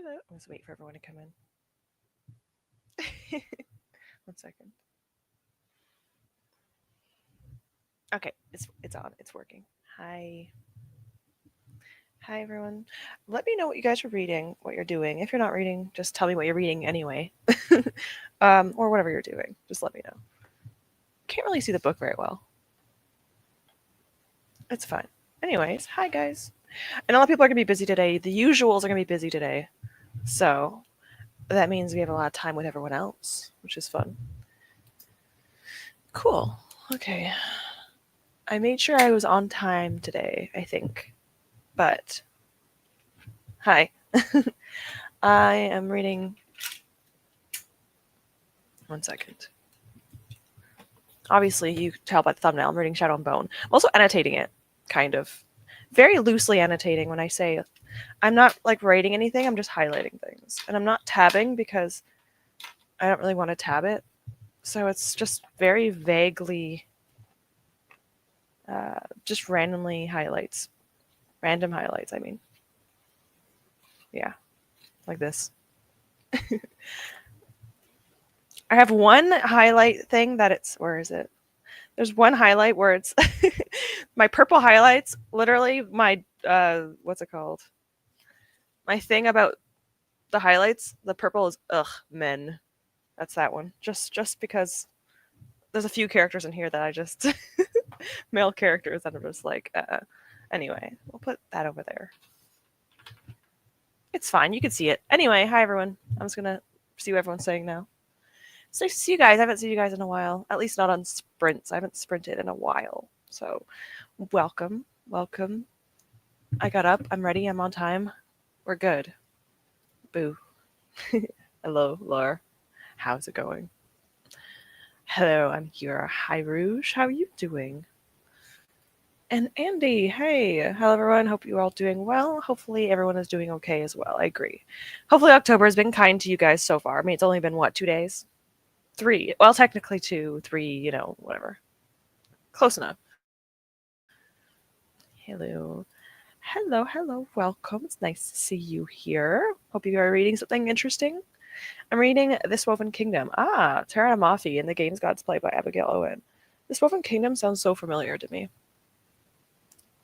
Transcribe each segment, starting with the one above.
Hello. Let's wait for everyone to come in. 1 second. Okay, it's on. It's working. Hi. Hi everyone. Let me know what you guys are reading, what you're doing. If you're not reading, just tell me what you're reading anyway. Or whatever you're doing. Just let me know. Can't really see the book very well. It's fine. Anyways, hi guys. And a lot of people are gonna be busy today. The usuals are gonna be busy today. So that means we have a lot of time with everyone else, which is fun. Cool. Okay. I made sure I was on time today, I think. But hi. I am reading 1 second. Obviously, you can tell by the thumbnail, I'm reading Shadow and Bone. I'm also annotating it, kind of. Very loosely annotating when I say I'm not like writing anything, I'm just highlighting things. And I'm not tabbing because I don't really want to tab it. So it's just very vaguely, just randomly highlights. Random highlights, I mean. Yeah, like this. I have one highlight thing that it's, where is it? There's one highlight where it's my purple highlights, literally my, what's it called? My thing about the highlights, the purple is, ugh, men. That's that one. Just because there's a few characters in here that I just, male characters that I'm just like, Anyway, we'll put that over there. It's fine. You can see it. Anyway, hi everyone. I'm just gonna see what everyone's saying now. It's nice to see you guys. I haven't seen you guys in a while. At least not on sprints. I haven't sprinted in a while. So, welcome. Welcome. I got up. I'm ready. I'm on time. We're good. Boo. Hello, Laura. How's it going? Hello, I'm here. Hi, Rouge. How are you doing? And Andy, hey. Hello, everyone. Hope you're all doing well. Hopefully, everyone is doing okay as well. I agree. Hopefully, October has been kind to you guys so far. I mean, it's only been, what, 2 days? 3. Well, technically 2, 3, whatever. Close enough. Hello. Hello. Welcome. It's nice to see you here. Hope you are reading something interesting. I'm reading This Woven Kingdom. Tara Mafi in the Games Gods Play by Abigail Owen. This Woven Kingdom sounds so familiar to me.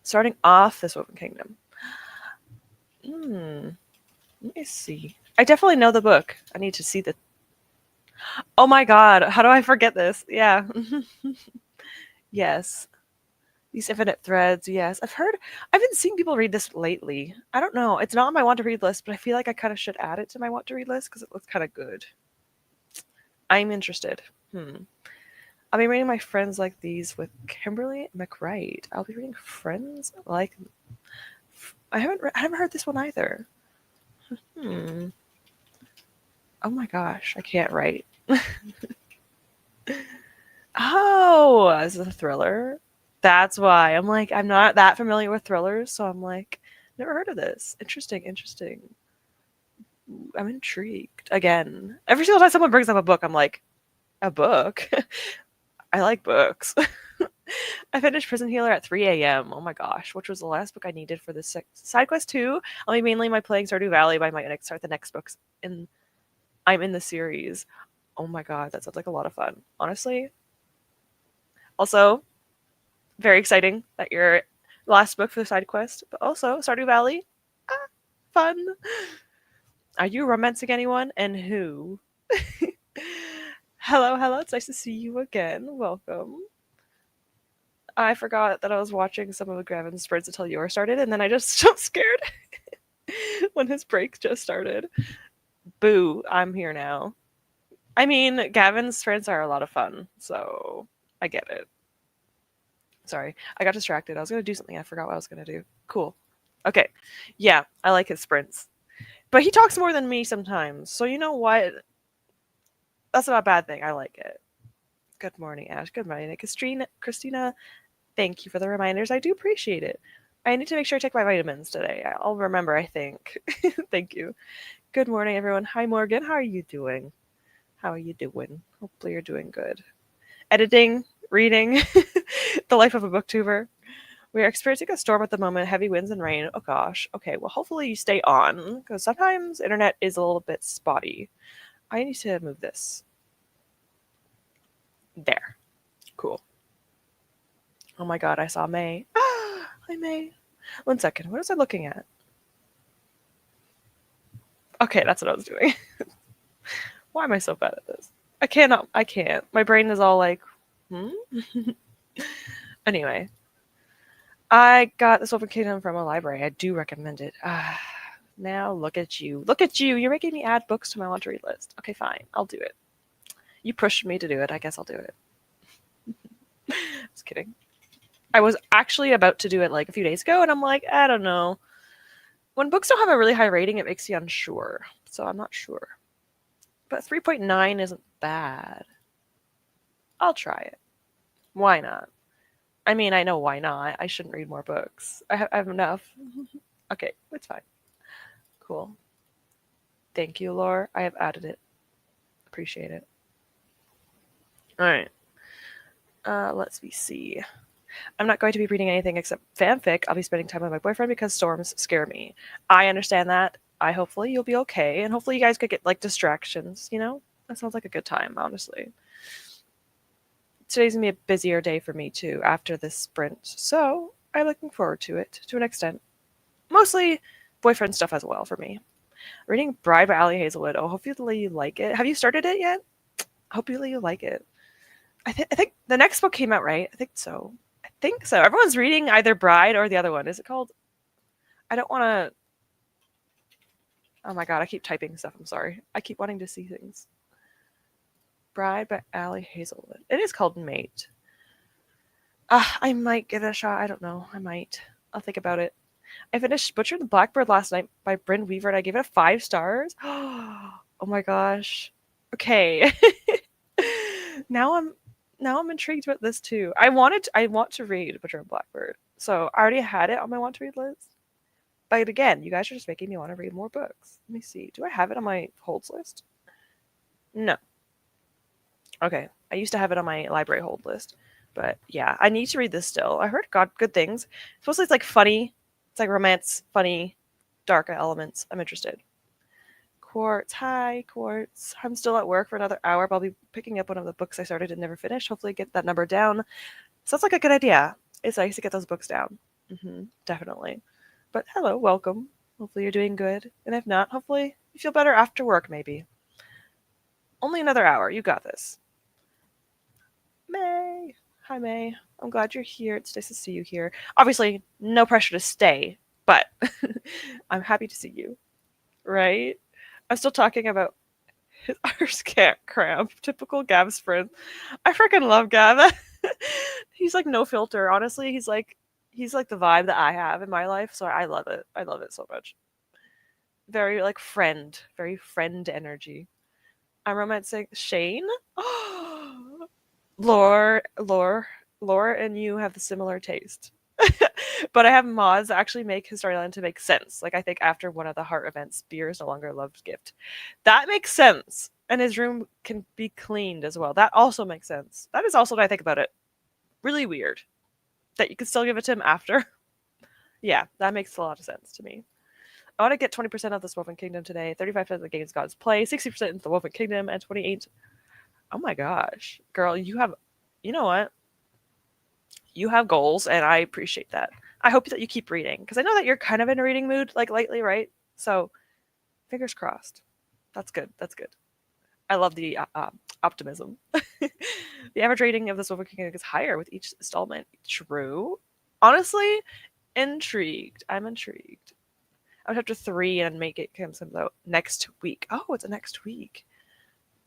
Starting off This Woven Kingdom. Let me see. I definitely know the book. I need to see the... Oh my god, how do I forget this? Yeah. Yes. These infinite threads, yes. I've been seeing people read this lately. I don't know. It's not on my want to read list, but I feel like I kind of should add it to my want to read list because it looks kind of good. I'm interested. I'll be reading My Friends Like These with Kimberly McWright. I'll be reading Friends Like... I haven't heard this one either. Oh my gosh, I can't write. Oh, this is a thriller. That's why. I'm like, I'm not that familiar with thrillers, so I'm like, never heard of this. Interesting. I'm intrigued. Again, every single time someone brings up a book, I'm like, a book? I like books. I finished Prison Healer at 3 a.m. Oh my gosh, which was the last book I needed for this side quest 2. I'll be mainly my playing Stardew Valley, but I might start the next books I'm in the series. Oh my god, that sounds like a lot of fun. Honestly. Also, very exciting that your last book for the side quest, but also Stardew Valley. Fun. Are you romancing anyone, and who? Hello. It's nice to see you again. Welcome. I forgot that I was watching some of Gavin's sprints until yours started, and then I just jumped scared when his break just started. Boo, I'm here now. I mean, Gavin's sprints are a lot of fun, so I get it. Sorry, I got distracted. I was going to do something. I forgot what I was going to do. Cool. Okay. Yeah, I like his sprints. But he talks more than me sometimes, so you know what? That's not a bad thing. I like it. Good morning, Ash. Good morning, Christina. Thank you for the reminders. I do appreciate it. I need to make sure I take my vitamins today. I'll remember, I think. Thank you. Good morning, everyone. Hi, Morgan. How are you doing? Hopefully you're doing good. Editing, reading, the life of a booktuber. We are experiencing a storm at the moment, heavy winds and rain. Oh gosh. Okay, well, hopefully you stay on, because sometimes internet is a little bit spotty. I need to move this. There. Cool. Oh my god, I saw May. Ah, hi May. 1 second, what was I looking at? Okay, that's what I was doing. Why am I so bad at this? I can't. My brain is all like, hmm? Anyway, I got this Open Kingdom from a library. I do recommend it. Now look at you. Look at you. You're making me add books to my want to read list. Okay, fine. I'll do it. You pushed me to do it. I guess I'll do it. Just kidding. I was actually about to do it like a few days ago, and I'm like, I don't know. When books don't have a really high rating, it makes you unsure. So I'm not sure. But 3.9 isn't bad. I'll try it. Why not? I mean, I know why not. I shouldn't read more books. I have enough. Okay, it's fine. Cool. Thank you, Laura. I have added it. Appreciate it. All right. Let's see. I'm not going to be reading anything except fanfic. I'll be spending time with my boyfriend because storms scare me. I understand that. Hopefully you'll be okay, and hopefully you guys could get like distractions. You know, that sounds like a good time, honestly. Today's gonna be a busier day for me too after this sprint, so I'm looking forward to it to an extent. Mostly boyfriend stuff as well for me. Reading Bride by Ali Hazelwood. Oh, hopefully you like it. Have you started it yet? Hopefully you like it. I think the next book came out, right? I think so. Everyone's reading either Bride or the other one. Is it called? I don't want to. Oh my god, I keep typing stuff. I'm sorry. I keep wanting to see things. Bride by Ali Hazelwood. It is called Mate. I might give it a shot. I don't know. I might. I'll think about it. I finished Butcher the Blackbird last night by Bryn Weaver, and I gave it 5 stars. Oh my gosh. Okay. now I'm intrigued about this too. I want to read Butcher and Blackbird, so I already had it on my want to read list. But again, you guys are just making me want to read more books. Let me see. Do I have it on my holds list? No. Okay. I used to have it on my library hold list. But yeah, I need to read this still. I heard good things. Supposedly it's like funny. It's like romance, funny, dark elements. I'm interested. Quartz. Hi, Quartz. I'm still at work for another hour, but I'll be picking up one of the books I started and never finished. Hopefully get that number down. Sounds like a good idea. It's nice to get those books down. Definitely. But hello, welcome. Hopefully you're doing good. And if not, hopefully you feel better after work, maybe. Only another hour. You got this. May. Hi, May. I'm glad you're here. It's nice to see you here. Obviously, no pressure to stay, but I'm happy to see you. Right? I'm still talking about his arse cat cramp. Typical Gav sprint. I freaking love Gav. He's like no filter. Honestly, he's like the vibe that I have in my life, so I love it. I love it so much. Very like very friend energy. I'm romancing Shane. Lore, and you have the similar taste. But I have mods that actually make his storyline to make sense. Like I think after one of the heart events, beer is no longer a loved gift. That makes sense. And his room can be cleaned as well. That also makes sense. That is also what I think about it. Really weird. That you can still give it to him after. Yeah, that makes a lot of sense to me. I want to get 20% of this Woven Kingdom today. 35% of the game's God's Play, 60% into the Woven Kingdom, and 28. Oh my gosh. Girl, you know what? You have goals, and I appreciate that. I hope that you keep reading, because I know that you're kind of in a reading mood, like lately, right? So, fingers crossed. That's good. That's good. I love the optimism. The average rating of this Woven Kingdom is higher with each installment. True. Honestly, intrigued. I'm intrigued. I would have to 3 and make it come out next week. Oh, it's a next week.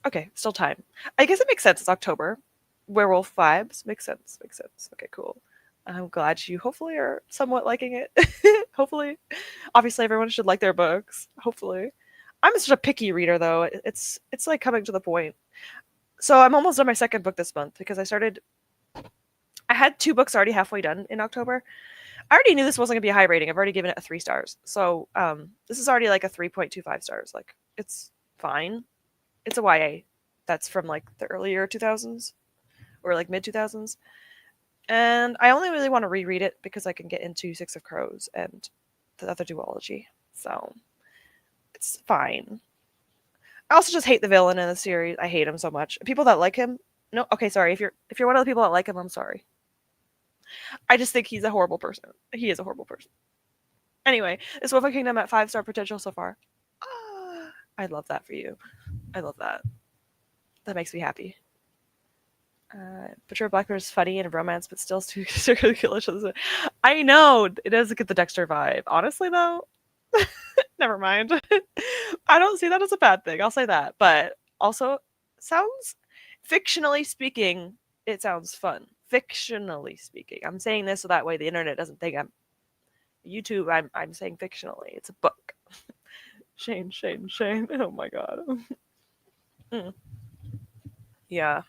Okay, still time. I guess it makes sense. It's October. Werewolf vibes. Makes sense. Makes sense. Okay, cool. I'm glad you hopefully are somewhat liking it. Hopefully. Obviously, everyone should like their books. Hopefully. I'm such a picky reader, though. It's like coming to the point. So I'm almost done my second book this month because I had 2 books already halfway done in October. I already knew this wasn't going to be a high rating. I've already given it a 3 stars. So this is already like a 3.25 stars. Like, it's fine. It's a YA that's from like the earlier 2000s or like mid 2000s. And I only really want to reread it because I can get into Six of Crows and the other duology. So it's fine. I also just hate the villain in the series. I hate him so much. People that like him, no, okay, sorry. If you're one of the people that like him, I'm sorry. I just think he's a horrible person. He is a horrible person. Anyway, this Wolf Kingdom at 5-star potential so far. I love that for you. I love that. That makes me happy. Butcher Blackbird is funny and romance, but still too ridiculous. I know it doesn't get the Dexter vibe. Honestly, though, never mind. I don't see that as a bad thing. I'll say that. But also, sounds fictionally speaking, it sounds fun. Fictionally speaking, I'm saying this so that way the internet doesn't think I'm YouTube. I'm saying fictionally. It's a book. Shane. Oh my god. Mm. Yeah,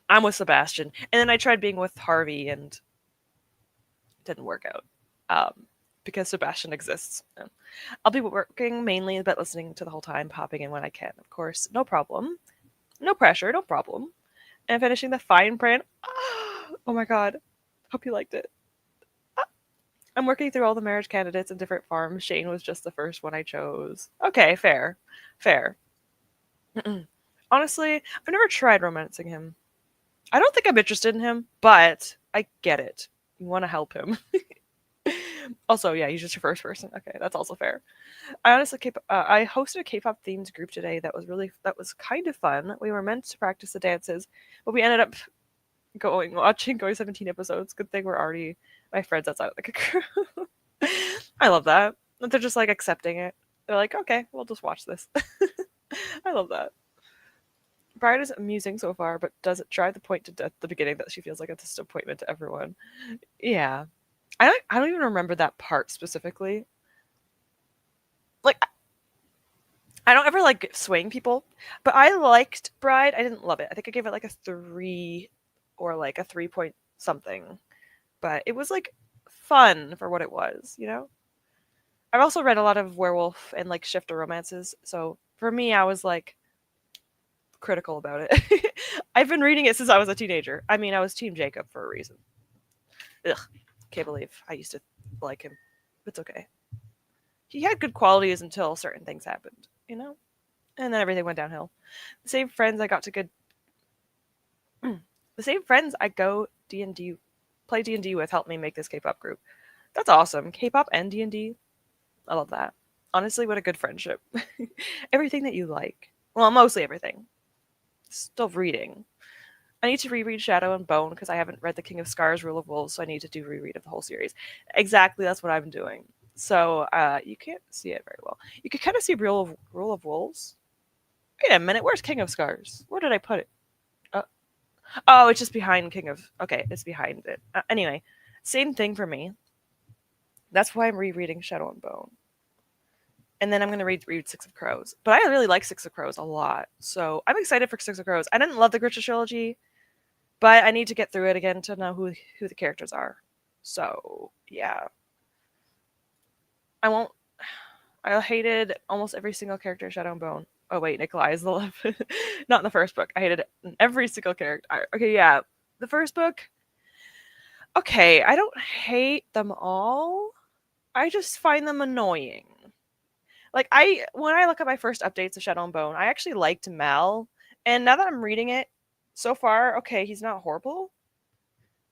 I'm with Sebastian, and then I tried being with Harvey, and it didn't work out. Because Sebastian exists. I'll be working mainly, but listening to the whole time, popping in when I can, of course. No problem. No pressure, no problem. And finishing the fine print. Oh my god. Hope you liked it. I'm working through all the marriage candidates in different farms. Shane was just the first one I chose. Okay, fair. Fair. Honestly, I've never tried romancing him. I don't think I'm interested in him, but I get it. You want to help him. Also, yeah, he's just your first person. Okay, that's also fair. I honestly I hosted a K-pop themed group today that was kind of fun. We were meant to practice the dances, but we ended up going 17 episodes. Good thing we're already my friends outside of the crew. I love that. They're just like accepting it. They're like, okay, we'll just watch this. I love that. Bride is amusing so far, but does it drive the point to death at the beginning that she feels like a disappointment to everyone? Yeah. I don't even remember that part specifically. Like I don't ever like swaying people, but I liked Bride. I didn't love it. I think I gave it like a 3 or like a 3 point something. But it was like fun for what it was, you know? I've also read a lot of werewolf and like shifter romances, so for me I was like critical about it. I've been reading it since I was a teenager. I mean, I was Team Jacob for a reason. Ugh, can't believe I used to like him. It's okay. He had good qualities until certain things happened, you know? And then everything went downhill. The same friends I got to good the same friends I go D&D play D&D with helped me make this K-pop group. That's awesome. K-pop and D&D. I love that. Honestly, what a good friendship. Everything that you like. Well, mostly everything. Still reading. I need to reread Shadow and Bone because I haven't read The King of Scars, Rule of Wolves, so I need to do reread of the whole series. Exactly, that's what I'm doing. So you can't see it very well. You can kind of see Rule of Wolves. Wait a minute, where's King of Scars? Where did I put it? Oh, it's just behind King of. Okay, it's behind it. Anyway, same thing for me. That's why I'm rereading Shadow and Bone. And then I'm going to read Six of Crows. But I really like Six of Crows a lot. So I'm excited for Six of Crows. I didn't love the Grisha trilogy, but I need to get through it again to know who the characters are. So, yeah. I hated almost every single character in Shadow and Bone. Oh, wait, Nikolai is the love. Not in the first book. I hated every single character. Okay, yeah. The first book, okay, I don't hate them all. I just find them annoying. Like when I look at my first updates of Shadow and Bone, I actually liked Mal, and now that I'm reading it, so far, okay, he's not horrible,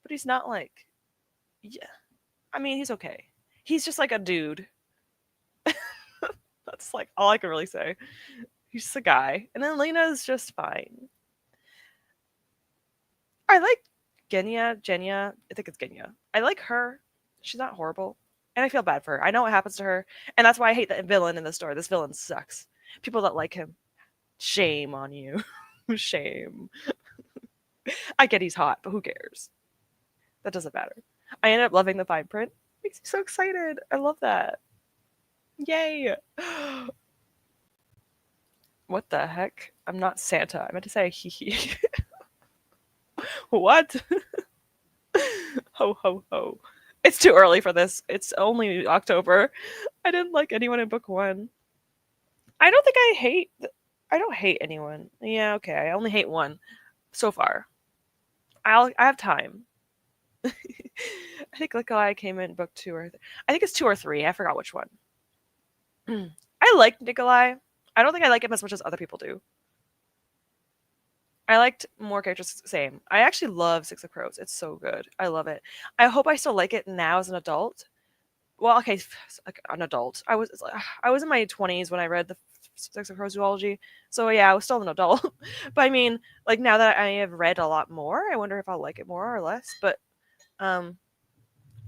but he's not like, yeah. I mean, he's okay. He's just like a dude. That's like all I can really say. He's just a guy, and then Lena's just fine. I like Genya. I think it's Genya. I like her. She's not horrible, and I feel bad for her. I know what happens to her, and that's why I hate the villain in the story. This villain sucks. People that like him, shame on you. Shame. I get he's hot, but who cares? That doesn't matter. I ended up loving the fine print. Makes me so excited. I love that. Yay. What the heck? I'm not Santa. I meant to say hee hee. What? Ho ho ho. It's too early for this. It's only October. I didn't like anyone in book one. I don't think I don't hate anyone. Yeah, okay. I only hate one so far. I have time. I think Nikolai came in book 2 or I think it's 2 or 3. I forgot which one. I like Nikolai. I don't think I like him as much as other people do. I liked more characters. Same. I actually love Six of Crows. It's so good. I love it. I hope I still like it now as an adult. Well, okay, like an adult. I was in my 20s when I read the Six of Crows duology. So yeah, I was still an adult. But I mean, like now that I have read a lot more, I wonder if I'll like it more or less. But um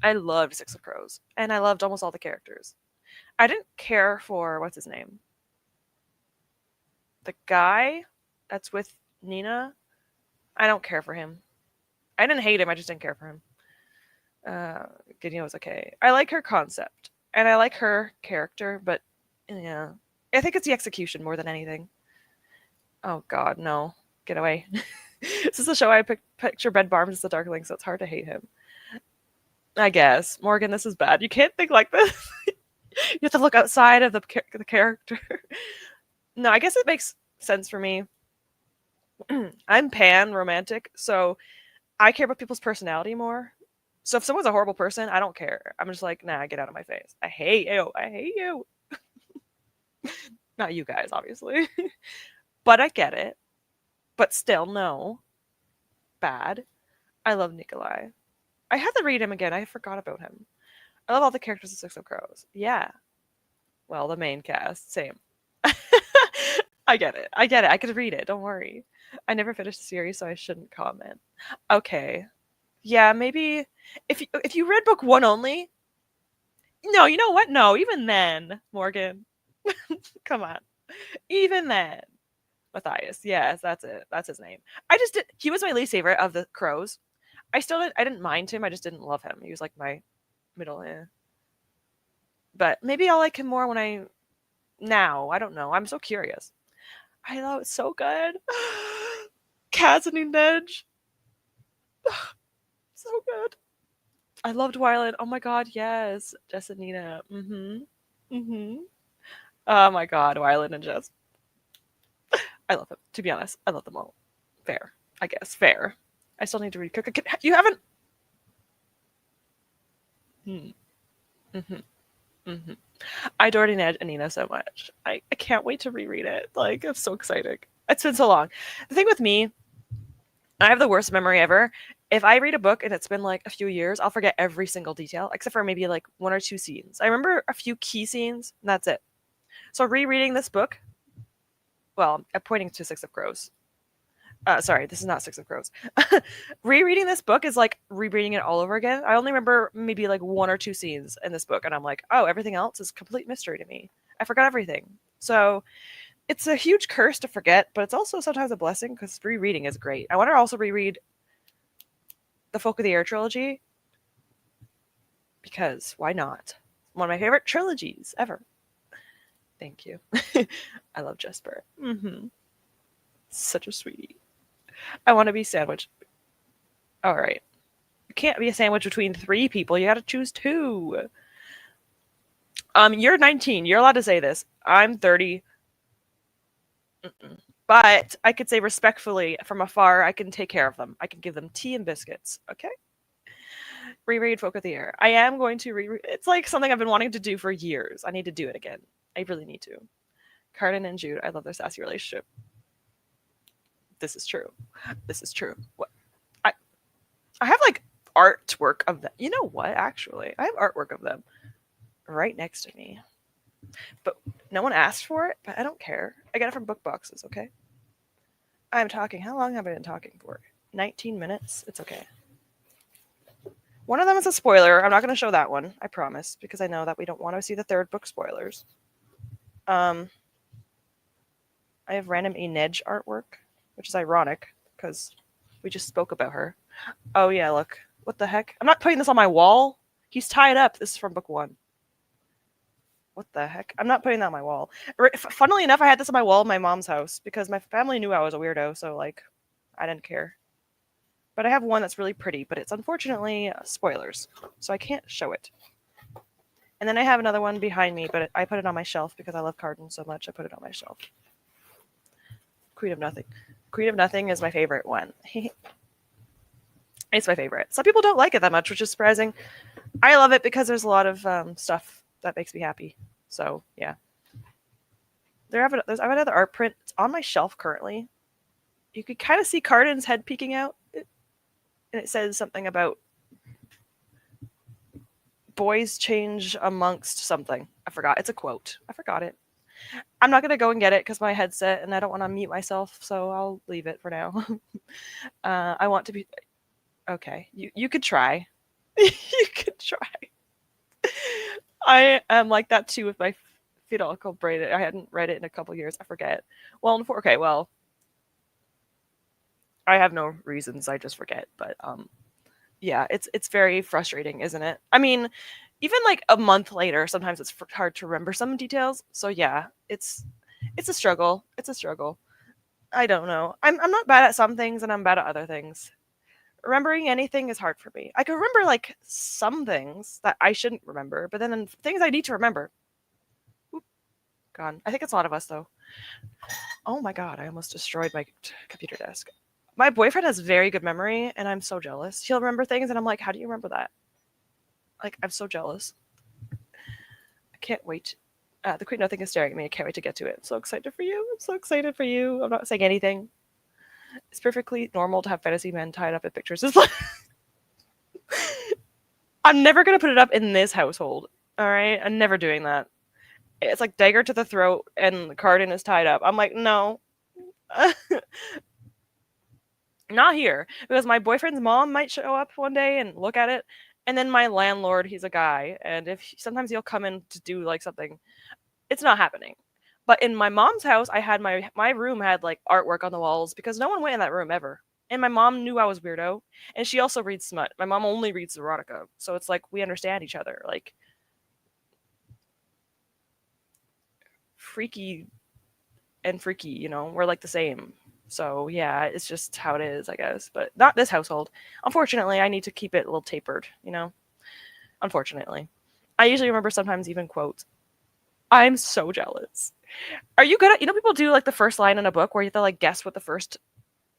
I loved Six of Crows, and I loved almost all the characters. I didn't care for what's his name, the guy that's with Nina. I don't care for him. I didn't hate him. I just didn't care for him. Gideon was okay. I like her concept, and I like her character, but yeah, I think it's the execution more than anything. Oh God, no, get away! This is a show I picture Ben Barnes as the Darkling, so it's hard to hate him. I guess Morgan, this is bad. You can't think like this. You have to look outside of the character. No, I guess it makes sense for me. I'm pan romantic, so I care about people's personality more. So if someone's a horrible person, I don't care. I'm just like, nah, get out of my face. I hate you. I hate you. Not you guys, obviously. But I get it. But still, no. Bad. I love Nikolai. I had to read him again. I forgot about him. I love all the characters in Six of Crows. Yeah. Well, the main cast. Same. I get it. I get it. I could read it. Don't worry. I never finished the series, so I shouldn't comment. Okay. Yeah, maybe if you read book 1 only. No, you know what? No, even then, Morgan. Come on. Even then. Matthias. Yes, that's it. That's his name. He was my least favorite of the crows. I didn't mind him. I just didn't love him. He was like my middle. But maybe I'll like him more when now. I don't know. I'm so curious. I know it's so good. Kaz and Nedge. So good. I loved Wyland. Oh my god, yes. Jess and Nina. Oh my god, Wyland and Jess. I love them. To be honest, I love them all. Fair. I guess. Fair. I still need to read Cook. You haven't. I adored Ned and Nina so much. I can't wait to reread it. Like, it's so exciting. It's been so long. The thing with me, I have the worst memory ever. If I read a book and it's been like a few years, I'll forget every single detail, except for maybe like 1 or 2 scenes. I remember a few key scenes, and that's it. So rereading this book, well, I'm pointing to Six of Crows. Sorry, this is not Six of Crows. Rereading this book is like rereading it all over again. I only remember maybe like 1 or 2 scenes in this book, and I'm like, oh, everything else is complete mystery to me. I forgot everything. So it's a huge curse to forget, but it's also sometimes a blessing because rereading is great. I want to also reread the Folk of the Air trilogy because why not? One of my favorite trilogies ever. Thank you. I love Jesper. Such a sweetie. I want to be sandwiched. All right. You can't be a sandwich between 3 people. You got to choose 2. You're 19. You're allowed to say this. I'm 30. But I could say respectfully from afar, I can take care of them. I can give them tea and biscuits. Okay? Reread Folk of the Air. I am going to reread. It's like something I've been wanting to do for years. I need to do it again. I really need to. Carden and Jude. I love their sassy relationship. This is true. This is true. What? I have like artwork of them. You know what? Actually, I have artwork of them right next to me. But no one asked for it. But I don't care. I got it from book boxes. Okay. I'm talking. How long have I been talking for? 19 minutes. It's okay. One of them is a spoiler. I'm not going to show that one. I promise, because I know that we don't want to see the 3rd book spoilers. I have random Nedge artwork, which is ironic because we just spoke about her. Oh yeah, look. What the heck? I'm not putting this on my wall. He's tied up. This is from book 1. What the heck? I'm not putting that on my wall. Funnily enough, I had this on my wall in my mom's house because my family knew I was a weirdo, so like, I didn't care. But I have one that's really pretty, but it's unfortunately spoilers, so I can't show it. And then I have another one behind me, but I put it on my shelf because I love Carden so much. I put it on my shelf. Queen of Nothing. Queen of Nothing is my favorite one. It's my favorite. Some people don't like it that much, which is surprising. I love it because there's a lot of stuff that makes me happy. So yeah, I have another art print. It's on my shelf currently. You could kind of see Cardin's head peeking out, and it says something about boys change amongst something. I forgot. It's a quote. I forgot it. I'm not gonna go and get it because my headset and I don't want to mute myself, so I'll leave it for now. I want to be okay. You could try. You could try. I am like that too with my Fidel braided. I hadn't read it in a couple years. I forget. Well, okay. Well, I have no reasons. I just forget. But yeah, it's very frustrating, isn't it? I mean, even like a month later, sometimes it's hard to remember some details. So yeah, it's a struggle. It's a struggle. I don't know. I'm not bad at some things, and I'm bad at other things. Remembering anything is hard for me. I can remember like some things that I shouldn't remember, but then things I need to remember. Oop, gone. I think it's a lot of us though. Oh my god, I almost destroyed my computer desk. My boyfriend has very good memory, and I'm so jealous. He'll remember things, and I'm like, how do you remember that? Like, I'm so jealous. I can't wait. The Queen Nothing is staring at me. I can't wait to get to it. I'm so excited for you. I'm so excited for you. I'm not saying anything. It's perfectly normal to have fantasy men tied up in pictures. I'm never going to put it up in this household. All right? I'm never doing that. It's like dagger to the throat and the Cardin is tied up. I'm like, no. Not here. Because my boyfriend's mom might show up one day and look at it. And then my landlord, he's a guy. And sometimes he'll come in to do like something. It's not happening. But in my mom's house, I had my room had like artwork on the walls because no one went in that room ever. And my mom knew I was weirdo, and she also reads smut. My mom only reads erotica, so it's like we understand each other. Like freaky and freaky, we're like the same. So yeah, it's just how it is, I guess. But not this household. Unfortunately, I need to keep it a little tapered. Unfortunately, I usually remember sometimes even quotes. I'm so jealous. Are you good at people do like the first line in a book where you have to like guess what the first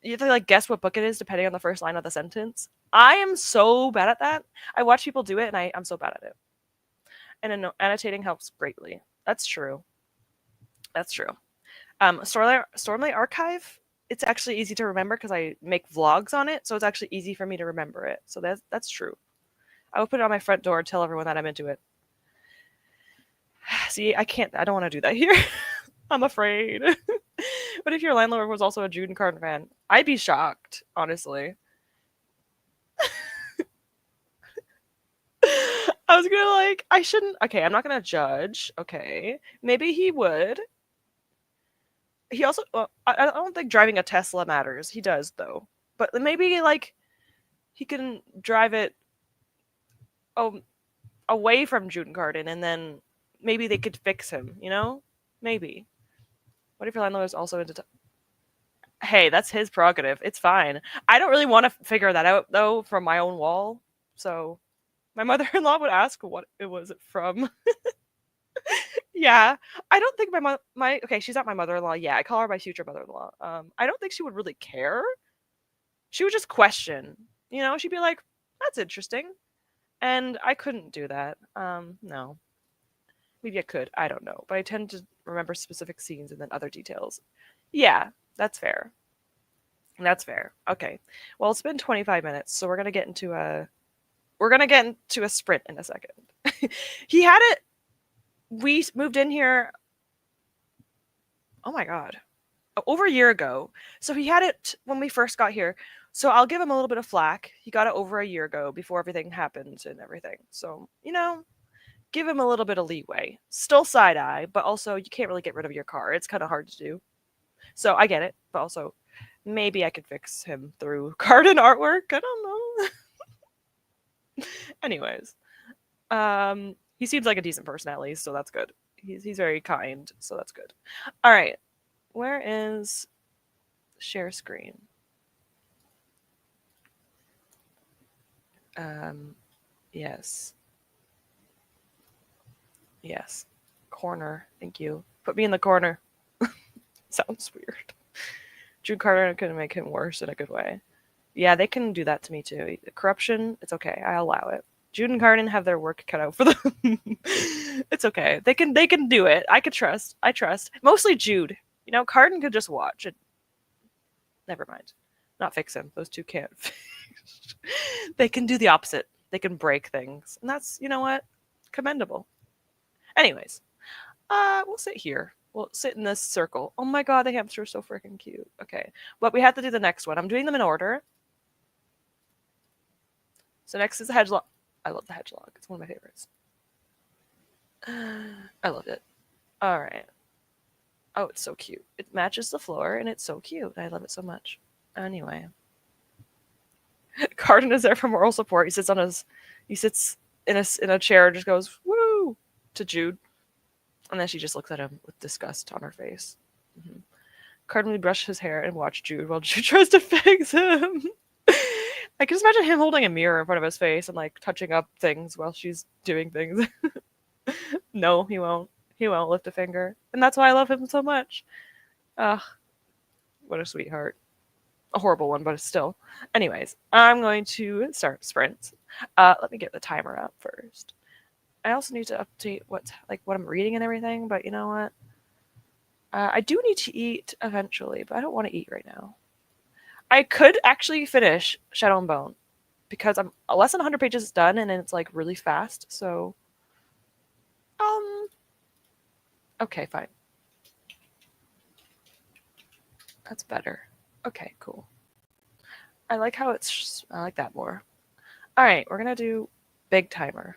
you have to like guess what book it is depending on the first line of the sentence. I am so bad at that. I watch people do it and I'm so bad at it. And annotating helps greatly. That's true. That's true. Stormlight Archive, it's actually easy to remember because I make vlogs on it, so it's actually easy for me to remember it. So that's true. I will put it on my front door and tell everyone that I'm into it. See, I don't want to do that here. I'm afraid. What if your landlord was also a June Carden fan? I'd be shocked, honestly. I was gonna I shouldn't. Okay, I'm not gonna judge. Okay, maybe he would. He also. Well, I don't think driving a Tesla matters. He does though, but maybe he can drive it away from June Carden, and then maybe they could fix him. Maybe. What if your landlord is also into? Hey, that's his prerogative. It's fine. I don't really want to figure that out though from my own wall. So my mother-in-law would ask what it was from. Yeah, I don't think my okay, she's not my mother-in-law. Yeah, I call her my future mother-in-law. I don't think she would really care. She would just question. She'd be like, "That's interesting," and I couldn't do that. No, maybe I could. I don't know, but I tend to remember specific scenes and then other details. Yeah, that's fair. That's fair. Okay. Well, it's been 25 minutes, so we're gonna get into a sprint in a second. He had it. We moved in here. Oh my god, over a year ago. So he had it when we first got here. So I'll give him a little bit of flack. He got it over a year ago before everything happened and everything. So give him a little bit of leeway. Still side eye, but also you can't really get rid of your car. It's kind of hard to do. So I get it, but also maybe I could fix him through Carden artwork. I don't know. Anyways, he seems like a decent person at least, so that's good. He's very kind, so that's good. All right, where is share screen? Yes, yes, corner. Thank you. Put me in the corner. Sounds weird. Drew Carter couldn't make him worse in a good way. Yeah, they can do that to me too. Corruption, it's okay. I allow it. Jude and Carden have their work cut out for them. It's okay. They can do it. I could trust. I trust. Mostly Jude. You know, Carden could just watch it. Never mind. Not fix him. Those two can't. They can do the opposite. They can break things. And that's, you know what? Commendable. Anyways, we'll sit here. We'll sit in this circle. Oh my god, the hamster is so freaking cute. Okay. But we have to do the next one. I'm doing them in order. So next is the hedgehog. I love the hedgehog. It's one of my favorites. I loved it. All right. Oh, it's so cute. It matches the floor, and it's so cute. I love it so much. Anyway, Carden is there for moral support. He sits in a chair and just goes woo to Jude, and then she just looks at him with disgust on her face. Mm-hmm. Carden would brush his hair and watch Jude while Jude tries to fix him. I can just imagine him holding a mirror in front of his face and like touching up things while she's doing things. No, he won't. He won't lift a finger. And that's why I love him so much. Ugh. What a sweetheart. A horrible one, but still. Anyways, I'm going to start sprints. Let me get the timer up first. I also need to update what I'm reading and everything, but you know what? I do need to eat eventually, but I don't want to eat right now. I could actually finish Shadow and Bone because I'm less than 100 pages done and it's like really fast, so okay, fine. That's better. Okay, cool. I like how I like that more. All right, we're going to do big timer.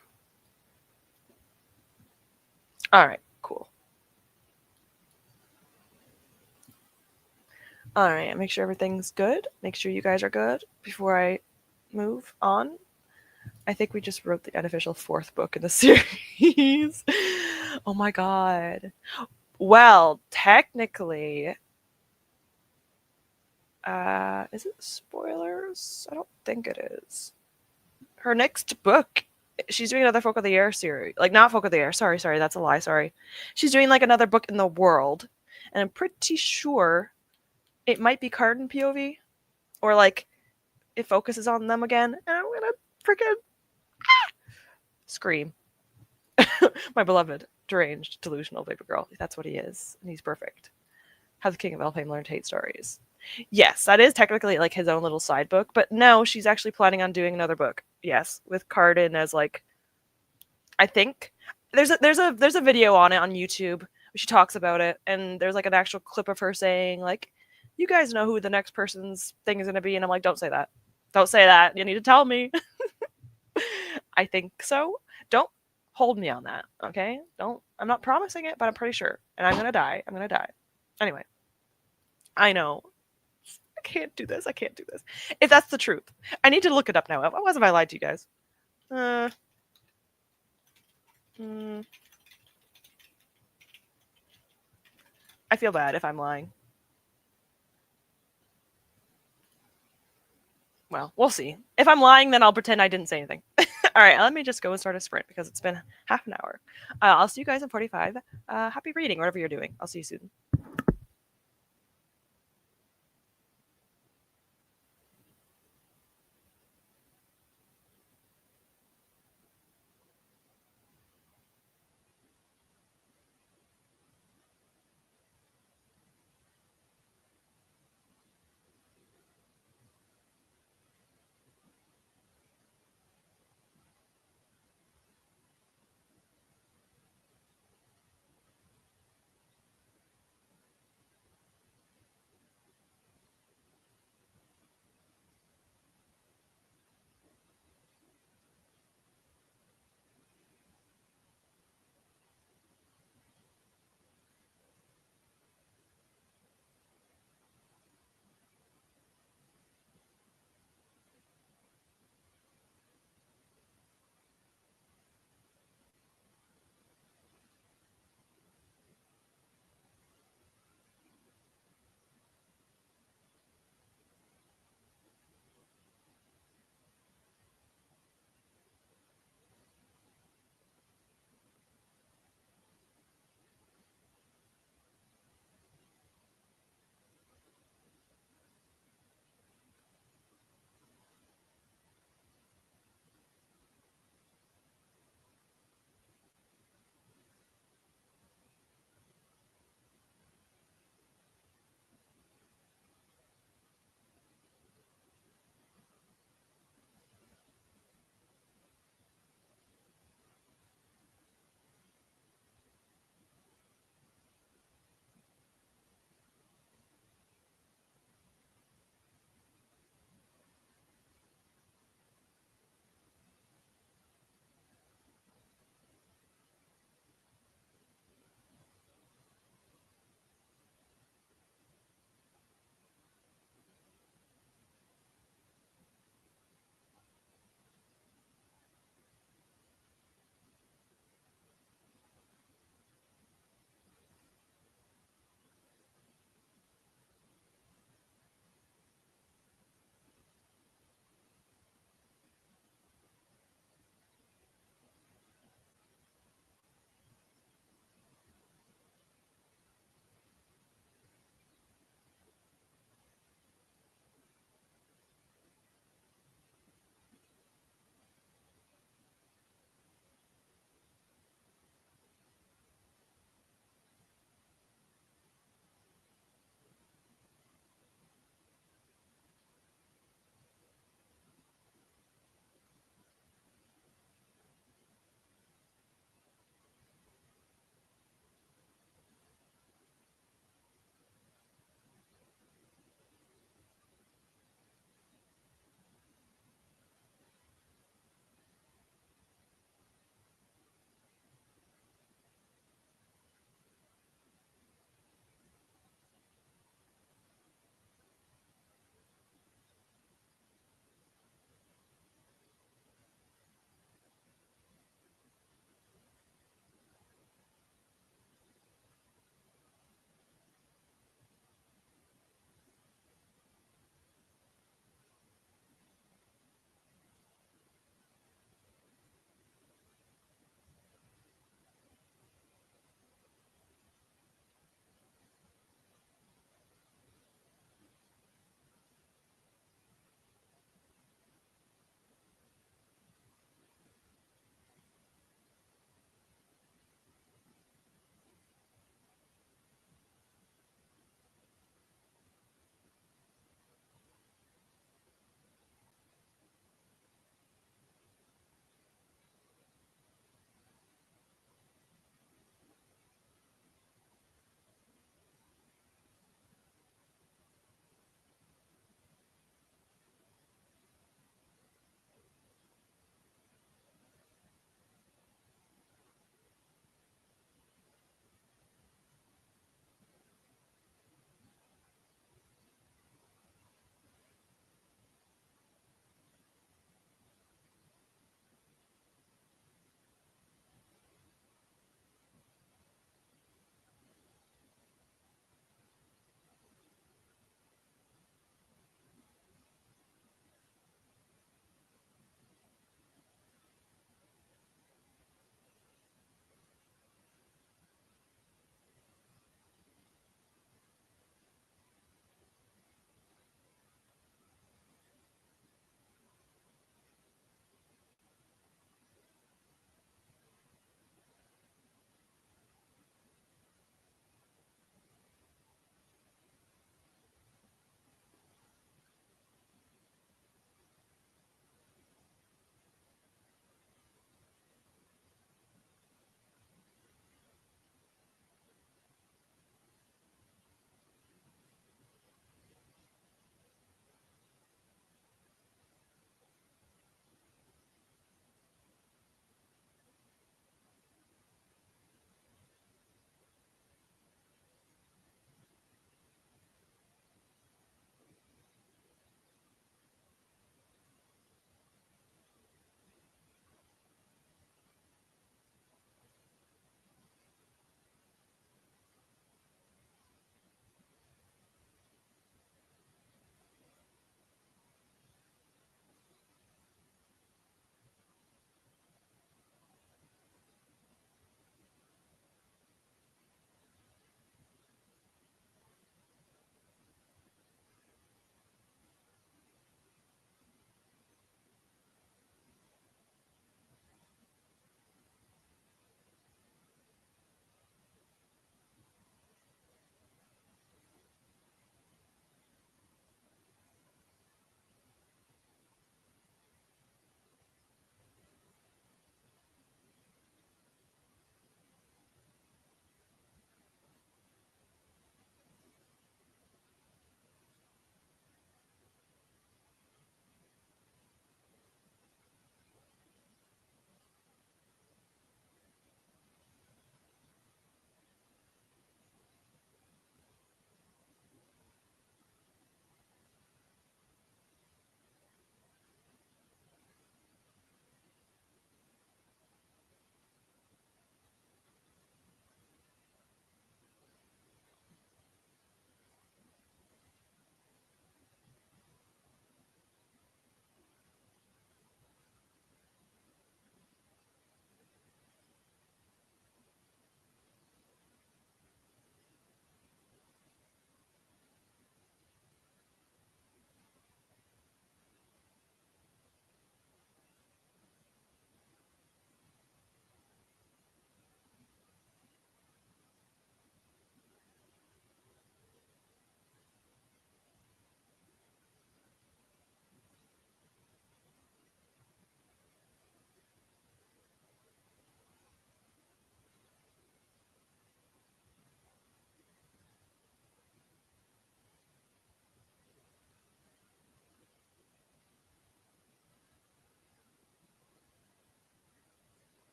All right, cool. All right, make sure everything's good. Make sure you guys are good before I move on. I think we just wrote the unofficial 4th book in the series. Oh my god. Well, technically, is it spoilers? I don't think it is. Her next book, she's doing another Folk of the Year series. Like, not Folk of the Year. Sorry, that's a lie. Sorry. She's doing like another book in the world. And I'm pretty sure it might be Carden POV. Or like, it focuses on them again. And I'm gonna freaking scream. My beloved, deranged, delusional baby girl. That's what he is. And he's perfect. How the King of Elfheim Learned to Hate Stories. Yes, that is technically like his own little side book, but no, she's actually planning on doing another book. Yes, with Carden as like, I think there's a video on it on YouTube. She talks about it, and there's like an actual clip of her saying like, "You guys know who the next person's thing is going to be," and I'm like, "Don't say that. Don't say that. You need to tell me." I think so. Don't hold me on that, okay? Don't. I'm not promising it, but I'm pretty sure, and I'm gonna die. I'm gonna die. Anyway, I know. I can't do this. I can't do this. If that's the truth, I need to look it up now. Otherwise, have I lied to you guys? I feel bad if I'm lying. Well, we'll see. If I'm lying, then I'll pretend I didn't say anything. All right, let me just go and start a sprint because it's been half an hour. I'll see you guys in 45. Happy reading, whatever you're doing. I'll see you soon.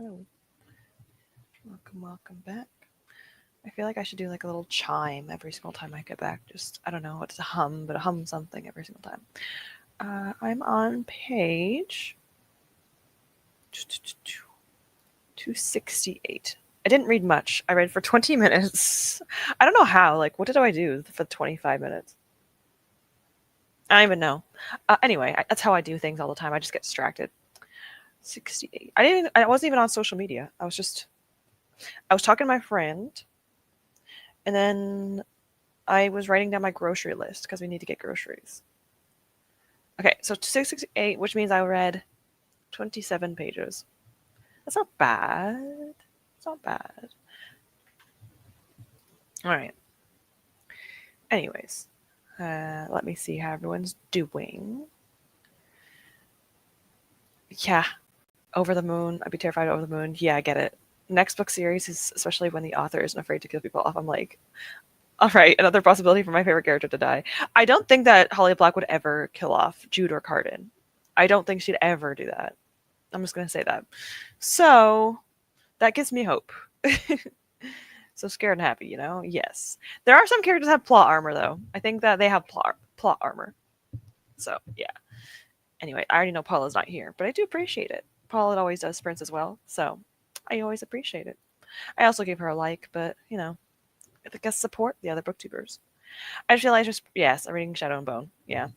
Hello. Welcome back. I feel like I should do like a little chime every single time I get back. Just, I don't know what to hum, but hum something every single time. I'm on page 268. I didn't read much. I read for 20 minutes. I don't know how. Like, what did I do for 25 minutes? I don't even know. Anyway, that's how I do things all the time. I just get distracted. 68. I wasn't even on social media. I was talking to my friend, and then I was writing down my grocery list because we need to get groceries. Okay, so 668, which means I read 27 pages. That's not bad. It's not bad. All right. Anyways, let me see how everyone's doing. Yeah, Over the Moon. I'd be terrified of Over the Moon. Yeah, I get it. Next book series is especially when the author isn't afraid to kill people off. I'm like, all right, another possibility for my favorite character to die. I don't think that Holly Black would ever kill off Jude or Cardin. I don't think she'd ever do that. I'm just going to say that. So that gives me hope. So scared and happy, you know? Yes. There are some characters that have plot armor, though. I think that they have plot armor. So, yeah. Anyway, I already know Paula's not here, but I do appreciate it. Paula always does sprints as well, so I always appreciate it. I also gave her a like, but, you know, I guess support the other booktubers. I just realized, yes, I'm reading Shadow and Bone. Yeah.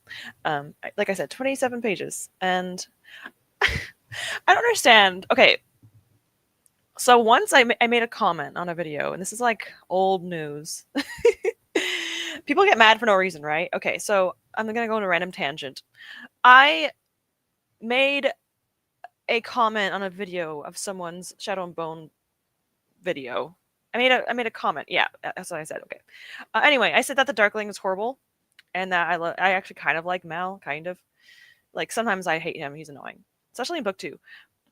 Like I said, 27 pages. And I don't understand. Okay. So once I made a comment on a video, and this is like old news. People get mad for no reason, right? Okay, so I'm going to go on a random tangent. I made a comment on a video of someone's Shadow and Bone video. I made a comment. Yeah, that's what I said. Okay. Anyway, I said that the Darkling is horrible, and that I actually kind of like Mal, kind of. Like sometimes I hate him. He's annoying, especially in book 2.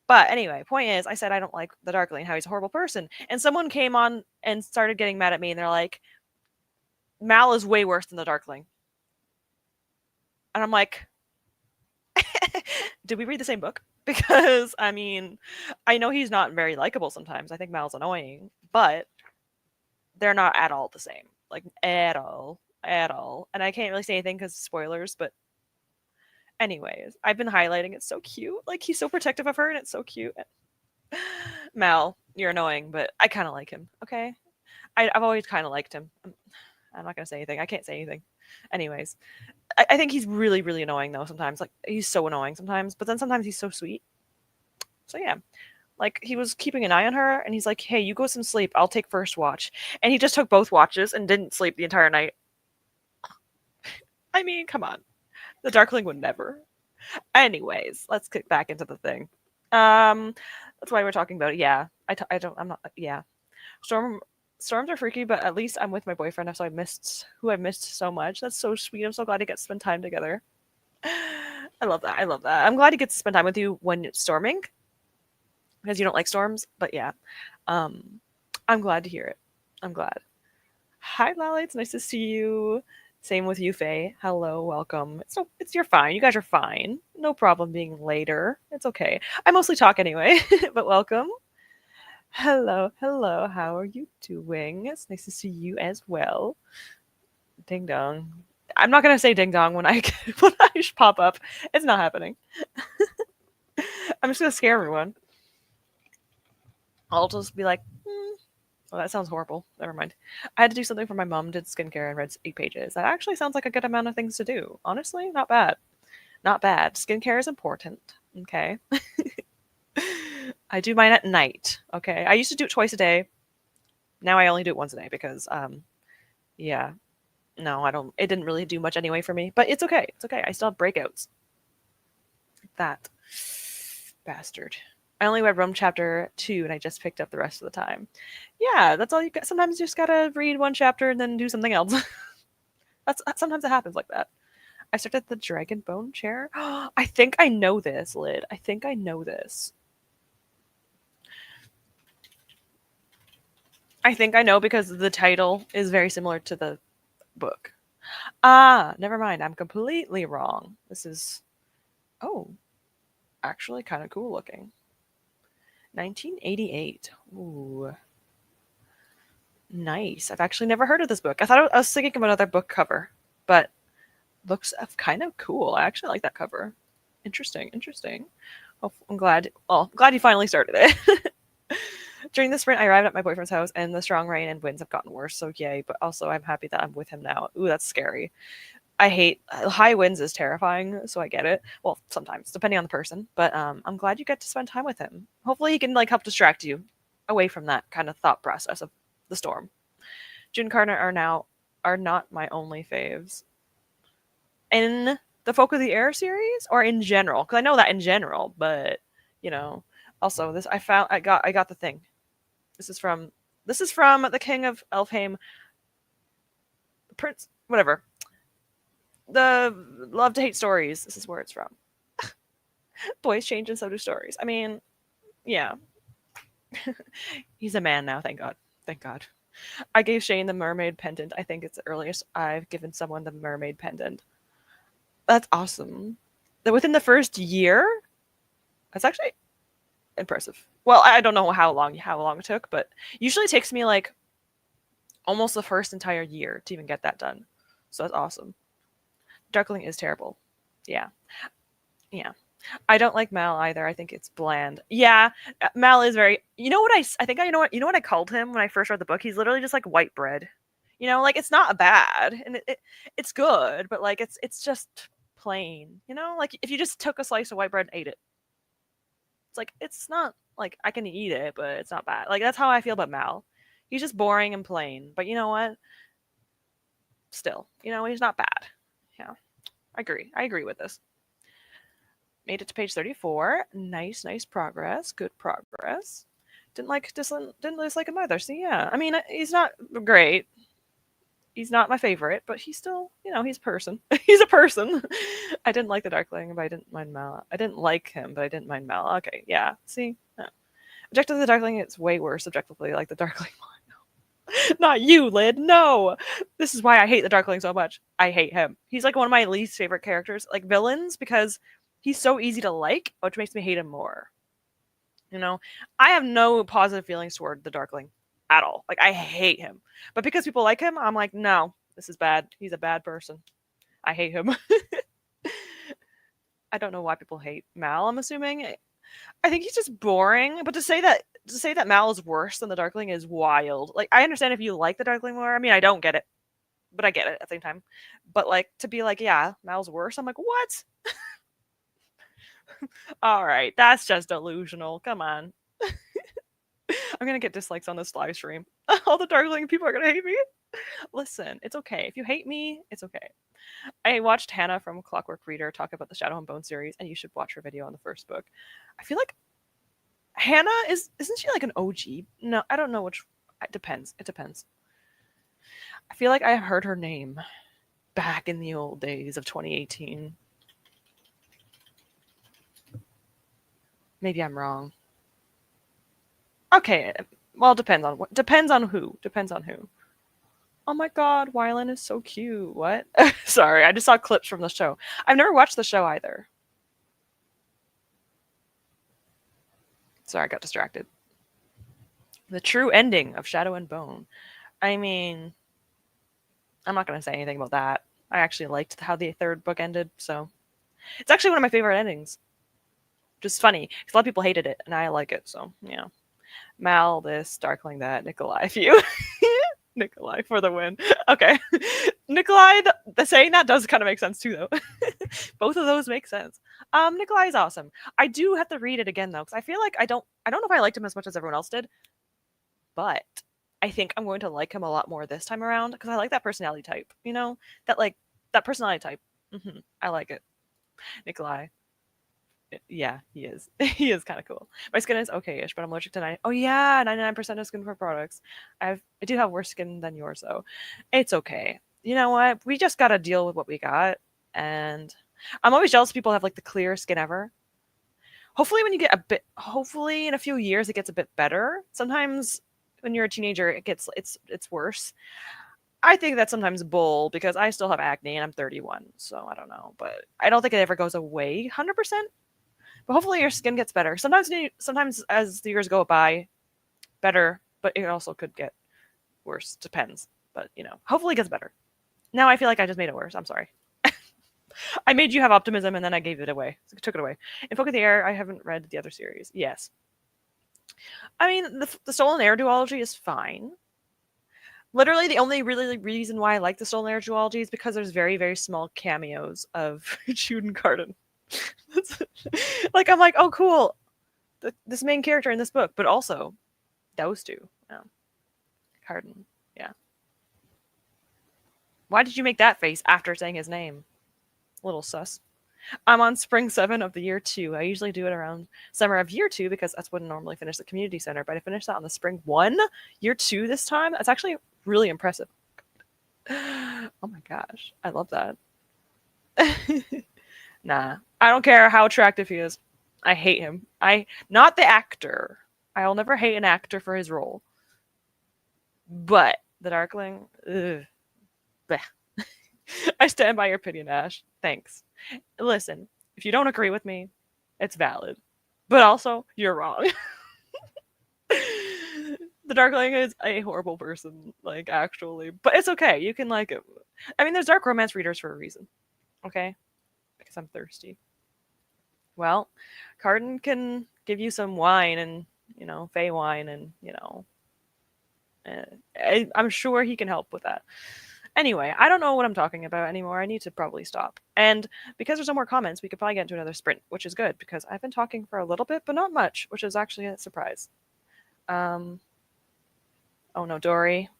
But anyway, point is, I said I don't like the Darkling, how he's a horrible person, and someone came on and started getting mad at me, and they're like, Mal is way worse than the Darkling, and I'm like, did we read the same book? Because I mean, I know he's not very likable sometimes. I think Mal's annoying, but they're not at all the same. Like at all. And I can't really say anything because spoilers, but anyways, I've been highlighting. It's so cute. Like he's so protective of her and it's so cute. Mal, you're annoying, but I kind of like him. Okay. I've always kind of liked him. I'm not going to say anything. I can't say anything. Anyways, I think he's really, really annoying though sometimes. Like he's so annoying sometimes, but then sometimes he's so sweet. So yeah. Like he was keeping an eye on her and he's like, hey, you go some sleep. I'll take first watch. And he just took both watches and didn't sleep the entire night. I mean, come on. The Darkling would never. Anyways, let's get back into the thing. That's why we're talking about it. Yeah. I'm not, yeah. Storms are freaky, but at least I'm with my boyfriend, so I've missed so much. That's so sweet. I'm so glad to get to spend time together. I love that. I'm glad he gets to spend time with you when it's storming, because you don't like storms, but yeah. I'm glad to hear it. I'm glad. Hi, Lally. It's nice to see you. Same with you, Faye. Hello, welcome. You're fine. You guys are fine. No problem being later. It's okay. I mostly talk anyway, but welcome. Hello. How are you doing? It's nice to see you as well. Ding dong. I'm not gonna say ding dong when I pop up. It's not happening. I'm just gonna scare everyone. I'll just be like, well, that sounds horrible. Never mind. I had to do something for my mom, did skincare, and read 8 pages. That actually sounds like a good amount of things to do. Honestly, not bad. Not bad. Skincare is important. Okay. I do mine at night. Okay. I used to do it twice a day. Now I only do it once a day because, yeah. No, I don't. It didn't really do much anyway for me, but it's okay. It's okay. I still have breakouts. That bastard. I only read Rome chapter 2 and I just picked up the rest of the time. Yeah, that's all you got. Sometimes you just gotta read one chapter and then do something else. Sometimes it happens like that. I started the Dragon Bone chair. I think I know this, Lid. I think I know this. I think I know because the title is very similar to the book. Never mind. I'm completely wrong. This is, actually kind of cool looking. 1988. Ooh. Nice. I've actually never heard of this book. I was thinking of another book cover, but looks kind of cool. I actually like that cover. Interesting, interesting. Oh, I'm glad. Well, I'm glad you finally started it. During the sprint, I arrived at my boyfriend's house, and the strong rain and winds have gotten worse. So yay! But also, I'm happy that I'm with him now. Ooh, that's scary. I hate high winds is terrifying, so I get it. Well, sometimes depending on the person, but I'm glad you get to spend time with him. Hopefully, he can like help distract you away from that kind of thought process of the storm. June Carter are not my only faves in the Folk of the Air series or in general, because I know that in general, but you know, also this I got the thing. This is from the King of Elfheim, Prince, whatever. The Love to Hate Stories. This is where it's from. Boys change and so do stories. I mean, yeah. He's a man now, thank God. Thank God. I gave Shane the mermaid pendant. I think it's the earliest I've given someone the mermaid pendant. That's awesome. That within the first year, that's actually impressive. Well, I don't know how long it took, but usually it takes me like almost the first entire year to even get that done. So that's awesome. Darkling is terrible. Yeah. Yeah. I don't like Mal either. I think it's bland. Yeah, Mal is very. You know what I think I you know what I called him when I first read the book. He's literally just like white bread. You know, like it's not bad and it's good, but like it's just plain. You know, like if you just took a slice of white bread and ate it, it's like it's not like I can eat it, but it's not bad. Like that's how I feel about Mal. He's just boring and plain. But you know what? Still, you know, he's not bad. Yeah, I agree. I agree with this. Made it to page 34. Nice, nice progress. Good progress. Didn't dislike him either. So yeah, I mean, he's not great. He's not my favorite, but he's still, you know, he's a person. He's a person. I didn't like the Darkling, but I didn't mind Mal. I didn't like him, but I didn't mind Mal. Okay, yeah. See, no. Objective of the Darkling, it's way worse objectively, like the Darkling one. Not you, Lid. No. This is why I hate the Darkling so much. I hate him. He's like one of my least favorite characters, like villains, because he's so easy to like, which makes me hate him more. You know, I have no positive feelings toward the Darkling at all. Like I hate him, but because people like him, I'm like, no, this is bad. He's a bad person. I hate him. I don't know why people hate Mal. I'm assuming. I think he's just boring. But to say that Mal is worse than the Darkling is wild. Like I understand if you like the Darkling more. I mean, I don't get it, but I get it at the same time. But like to be like, yeah, Mal's worse. I'm like, what? All right, that's just delusional. Come on. I'm gonna get dislikes on this live stream. All the Darkling people are gonna hate me. Listen, it's okay. If you hate me, it's okay. I watched Hannah from Clockwork Reader talk about the Shadow and Bone series, and you should watch her video on the first book. I feel like Hannah isn't she like an OG? No, I don't know which. It depends. It depends. I feel like I heard her name back in the old days of 2018. Maybe I'm wrong. Okay, well, depends on who. Depends on who. Oh my god, Wylan is so cute. What? Sorry, I just saw clips from the show. I've never watched the show either. Sorry, I got distracted. The true ending of Shadow and Bone. I mean, I'm not going to say anything about that. I actually liked how the third book ended, so it's actually one of my favorite endings. Just funny, because a lot of people hated it, and I like it, so yeah. Mal this, Darkling that, Nikolai few. Nikolai for the win. Okay. Nikolai, the saying that does kind of make sense too, though. Both of those make sense. Nikolai is awesome. I do have to read it again though, because I feel like I don't know if I liked him as much as everyone else did, but I think I'm going to like him a lot more this time around because I like that personality type. You know, that personality type. I like it. Nikolai. Yeah, he is. He is kind of cool. My skin is okay-ish, but I'm allergic to 90. Oh yeah, 99% of skin for products. I do have worse skin than yours though. It's okay. You know what? We just gotta deal with what we got, and I'm always jealous people have like the clearest skin ever. Hopefully, hopefully in a few years it gets a bit better. Sometimes when you're a teenager, it's worse. I think that's sometimes bull because I still have acne and I'm 31, so I don't know, but I don't think it ever goes away 100%. But hopefully your skin gets better. Sometimes as the years go by, better, but it also could get worse. Depends. But hopefully it gets better. Now I feel like I just made it worse. I'm sorry. I made you have optimism and then I gave it away. Took it away. In Folk of the Air, I haven't read the other series. Yes. I mean, the Stolen Air duology is fine. Literally, the only really reason why I like the Stolen Air duology is because there's very, very small cameos of Jude and Carden. Like, I'm like, oh, cool. This main character in this book, but also those two. Carden. Yeah. Why did you make that face after saying his name? Little sus. I'm on spring 7 of the year 2. I usually do it around summer of year 2 because that's when I normally finish the community center. But I finished that on the spring 1, year 2 this time. That's actually really impressive. Oh my gosh. I love that. Nah. I don't care how attractive he is. I hate him. Not the actor. I'll never hate an actor for his role. But the Darkling, ugh. I stand by your opinion, Ash. Thanks. Listen, if you don't agree with me, it's valid. But also, you're wrong. The Darkling is a horrible person, like, actually. But it's okay. You can like it. I mean, there's dark romance readers for a reason. Okay? Because I'm thirsty. Well, Carden can give you some wine and, Fey wine and, I'm sure he can help with that. Anyway, I don't know what I'm talking about anymore. I need to probably stop. And because there's no more comments, we could probably get into another sprint, which is good because I've been talking for a little bit, but not much, which is actually a surprise. Oh no, Dory.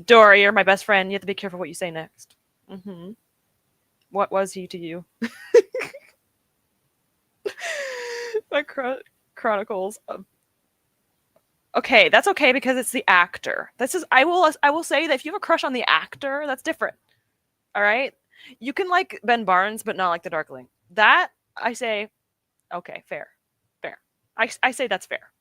Dory, you're my best friend. You have to be careful what you say next. Mm-hmm. What was he to you? My chronicles of... Okay, that's okay because it's the actor. I will say that if you have a crush on the actor, that's different. All right? You can like Ben Barnes, but not like the Darkling. That, I say, okay, fair. I say that's fair.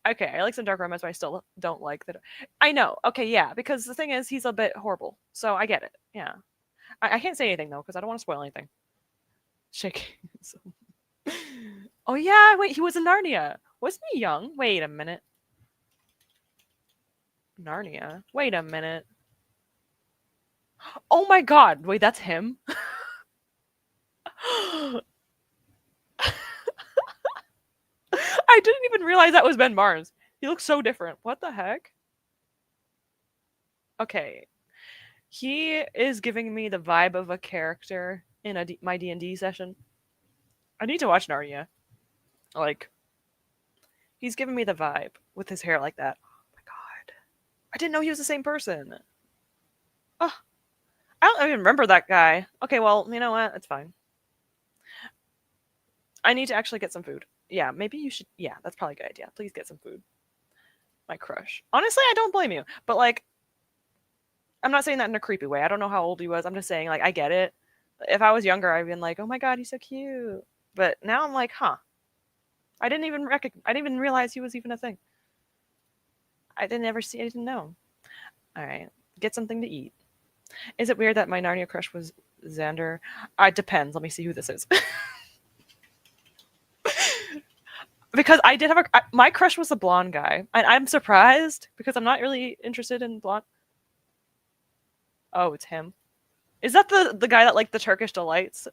Okay, I like some dark romance, but I still don't like that. I know. Okay, yeah, because the thing is, he's a bit horrible. So I get it. Yeah. I can't say anything, though, because I don't want to spoil anything. Shaking. Oh, yeah, wait, he was in Narnia. Wasn't he young? Wait a minute. Narnia? Wait a minute. Oh my god, wait, that's him? I didn't even realize that was Ben Barnes. He looks so different. What the heck? Okay. He is giving me the vibe of a character in my D&D session. I need to watch Narnia. Like, he's giving me the vibe with his hair like that. Oh my god. I didn't know he was the same person. Oh, I don't even remember that guy. Okay, well, you know what? It's fine. I need to actually get some food. Yeah, maybe you should. Yeah, that's probably a good idea. Please get some food. My crush. Honestly, I don't blame you. But, like, I'm not saying that in a creepy way. I don't know how old he was. I'm just saying, like, I get it. If I was younger, I'd been like, oh my god, he's so cute. But now I'm like, huh. I didn't even realize he was even a thing. I didn't know. All right, get something to eat. Is it weird that my Narnia crush was Xander? It depends. Let me see who this is. Because I did have my crush was a blonde guy, and I'm surprised because I'm not really interested in blonde. Oh, it's him. Is that the guy that liked the Turkish delights?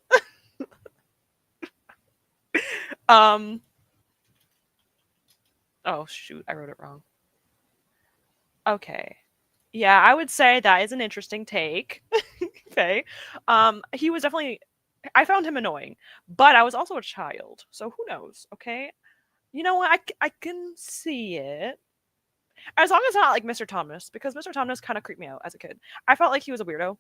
um. Oh shoot, I wrote it wrong. Okay. Yeah, I would say that is an interesting take. Okay. He was definitely... I found him annoying, but I was also a child, so who knows? Okay. You know what? I can see it. As long as it's not like Mr. Thomas, because Mr. Thomas kind of creeped me out as a kid. I felt like he was a weirdo.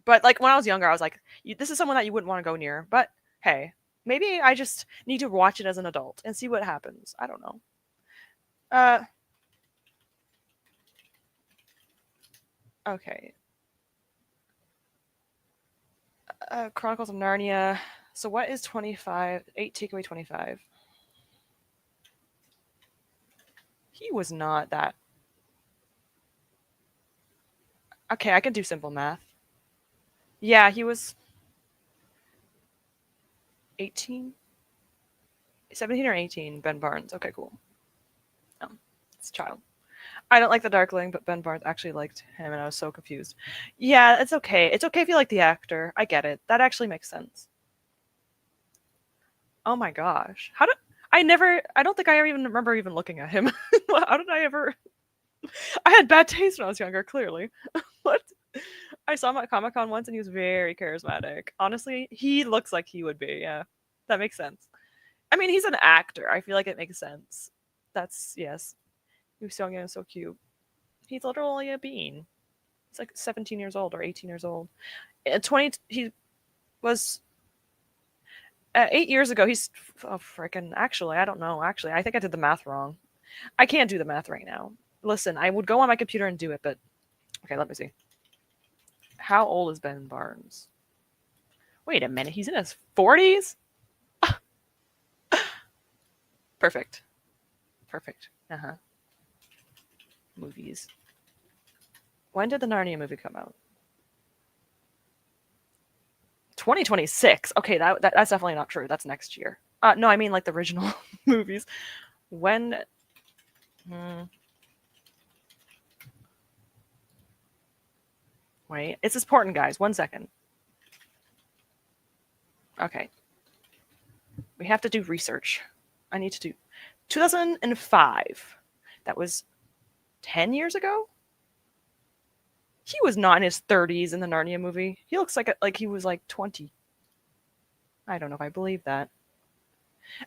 But like when I was younger, I was like, this is someone that you wouldn't want to go near. But hey, maybe I just need to watch it as an adult and see what happens. I don't know. Okay. Chronicles of Narnia. So what is 25? 8 take away 25. He was not that. Okay, I can do simple math. Yeah, he was... 18? 17 or 18, Ben Barnes. Okay, cool. It's a child. I don't like the Darkling, but Ben Barnes actually liked him, and I was so confused. Yeah, it's okay. It's okay if you like the actor. I get it. That actually makes sense. Oh my gosh. How did I don't think I even remember even looking at him. How did I ever I had bad taste when I was younger, clearly. What? I saw him at Comic Con once and he was very charismatic. Honestly, he looks like he would be, yeah. That makes sense. I mean, he's an actor. I feel like it makes sense. That's yes. He was so young and so cute. He's literally a bean. He's like 17 years old or 18 years old. At 20, he was 8 years ago. He's oh, freaking. Actually, I don't know. Actually, I think I did the math wrong. I can't do the math right now. Listen, I would go on my computer and do it, but okay, let me see. How old is Ben Barnes? Wait a minute, he's in his 40s? Perfect. Perfect. Uh-huh. Movies. When did the Narnia movie come out? 2026. Okay, that's definitely not true. That's next year. No, I mean like the original movies. When? Wait, it's important, guys. 1 second. Okay. We have to do research. I need to do 2005. That was 10 years ago? He was not in his 30s in the Narnia movie. He looks like he was like 20. I don't know if I believe that.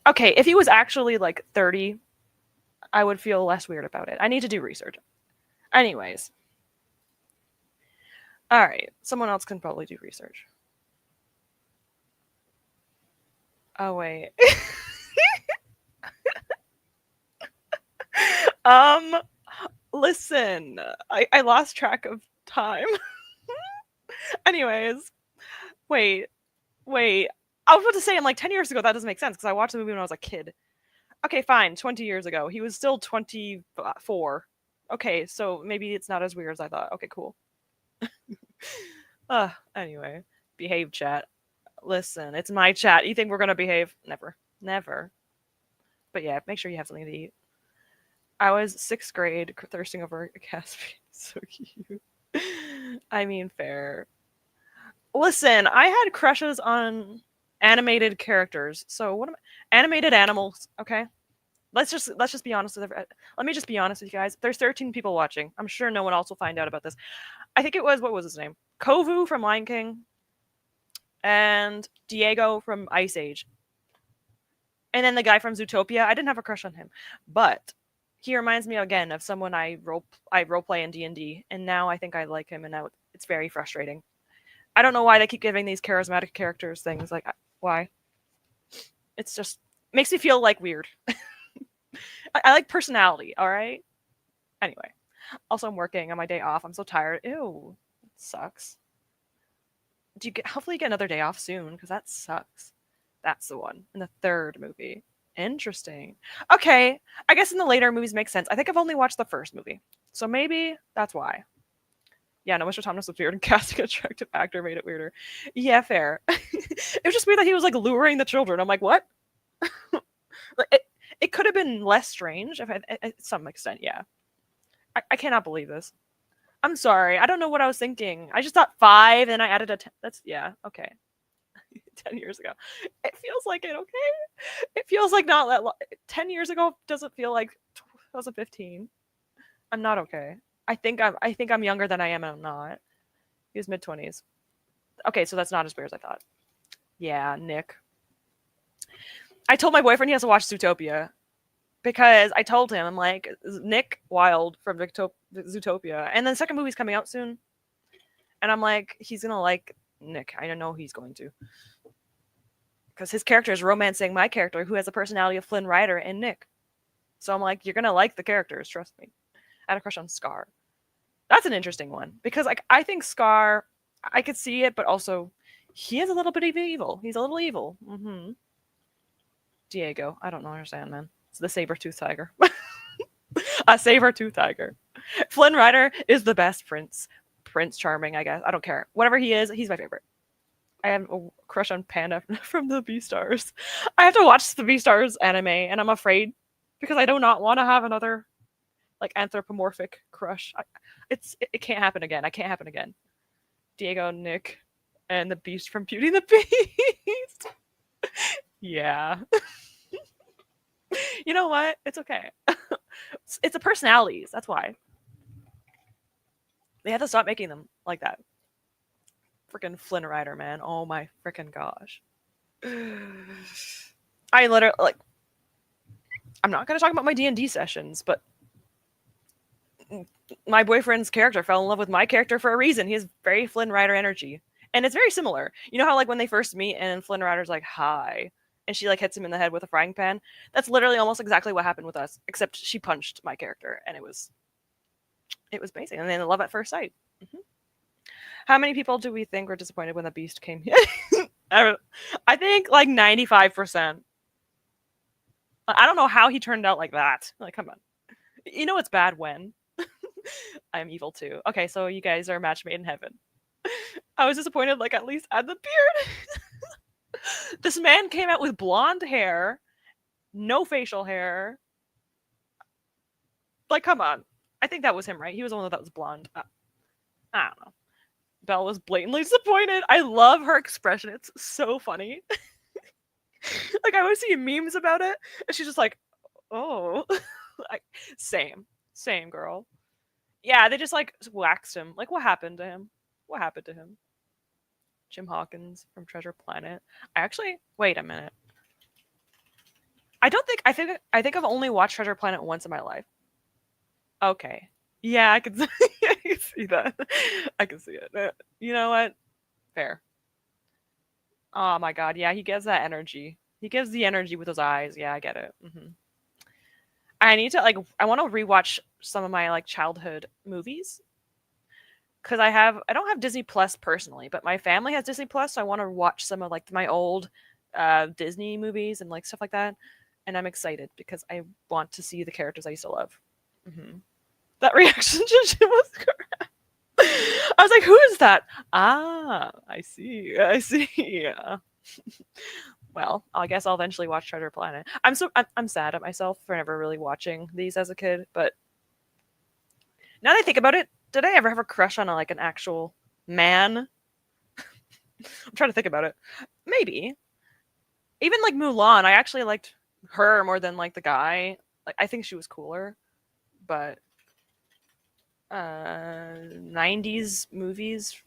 Okay, if he was actually like 30, I would feel less weird about it. I need to do research. Anyways. All right, someone else can probably do research. Oh wait. um listen, I lost track of time. Anyways, wait. I was about to say, I'm like 10 years ago, that doesn't make sense because I watched the movie when I was a kid. Okay, fine, 20 years ago. He was still 24. Okay, so maybe it's not as weird as I thought. Okay, cool. Anyway, behave, chat. Listen, it's my chat. You think we're gonna behave? Never. Never. But yeah, make sure you have something to eat. I was 6th grade, thirsting over a Caspian. So cute. I mean, fair. Listen, I had crushes on animated characters. So what am animated animals? Okay, let's just be honest with let me just be honest with you guys. There's 13 people watching. I'm sure no one else will find out about this. I think it was what was his name? Kovu from Lion King, and Diego from Ice Age, and then the guy from Zootopia. I didn't have a crush on him, but he reminds me again of someone I roleplay in D&D, and now I think I like him, and now it's very frustrating. I don't know why they keep giving these charismatic characters things. Like, why? It's just makes me feel like weird. I like personality, all right? Anyway. Also, I'm working on my day off. I'm so tired. Ew. It sucks. Hopefully you get another day off soon, because that sucks. That's the one. In the 3rd movie. Interesting. Okay. I guess in the later movies makes sense. I think I've only watched the 1st movie. So maybe that's why. Yeah, no, Mr. Thomas was weird, and casting an attractive actor made it weirder. Yeah, fair. It was just weird that he was like luring the children. I'm like, what? It could have been less strange if to some extent, yeah. I cannot believe this. I'm sorry. I don't know what I was thinking. I just thought 5, and I added a 10. That's yeah, okay. 10 years ago. It feels like it, okay? It feels like not that 10 years ago doesn't feel like 2015. I'm not okay. I think I'm younger than I am, and I'm not. He was mid-20s. Okay, so that's not as weird as I thought. Yeah, Nick. I told my boyfriend he has to watch Zootopia because I told him, I'm like, Nick Wilde from Zootopia. And then the 2nd movie's coming out soon. And I'm like, he's going to like Nick. I know he's going to. Because his character is romancing my character, who has the personality of Flynn Rider and Nick. So I'm like, you're going to like the characters, trust me. I had a crush on Scar. That's an interesting one. Because like I think Scar, I could see it, but also he is a little bit of evil. He's a little evil. Mm-hmm. Diego. I don't understand, man. It's the saber-tooth tiger. A saber-tooth tiger. Flynn Rider is the best prince. Prince Charming, I guess. I don't care. Whatever he is, he's my favorite. I have a crush on Panda from the Beastars. I have to watch the Beastars anime, and I'm afraid because I do not want to have another like anthropomorphic crush. It can't happen again. I can't happen again. Diego, Nick, and the Beast from Beauty and the Beast. Yeah. You know what? It's okay. It's the personalities. That's why they had to stop making them like that. Freaking Flynn Rider, man. Oh my freaking gosh. I literally like. I'm not gonna talk about my D&D sessions, but my boyfriend's character fell in love with my character for a reason. He has very Flynn Rider energy. And it's very similar. You know how like when they first meet and Flynn Rider's like, hi, and she like hits him in the head with a frying pan? That's literally almost exactly what happened with us, except she punched my character and it was basic. And then love at first sight. Mm-hmm. How many people do we think were disappointed when the Beast came? I think like 95%. I don't know how he turned out like that. Like, come on. You know it's bad when I'm evil too. Okay, so you guys are a match made in heaven. I was disappointed, like at least add the beard. This man came out with blonde hair, no facial hair. Like, come on. I think that was him, right? He was the one that was blonde. I don't know. Belle was blatantly disappointed. I love her expression. It's so funny. Like, I always see memes about it, and she's just like, oh. Like, same, girl. Yeah, they just like waxed him. Like, what happened to him? What happened to him? Jim Hawkins from Treasure Planet. I actually wait a minute. I think I've only watched Treasure Planet once in my life. Okay. Yeah, I can see, I can see that. I can see it. You know what? Fair. Oh my god, yeah, he gives that energy. He gives the energy with his eyes. Yeah, I get it. I need to like I want to rewatch some of my like childhood movies because I don't have Disney Plus personally, but my family has Disney Plus, so I want to watch some of like my old Disney movies and like stuff like that. And I'm excited because I want to see the characters I used to love. That reaction to Jim was correct. I was like, "Who is that?" Ah, I see. I see. Yeah. Well, I guess I'll eventually watch Treasure Planet. I'm sad at myself for never really watching these as a kid, but now that I think about it, did I ever have a crush on like an actual man? I'm trying to think about it. Maybe. Even like Mulan, I actually liked her more than like the guy. Like I think she was cooler, but 90s movies.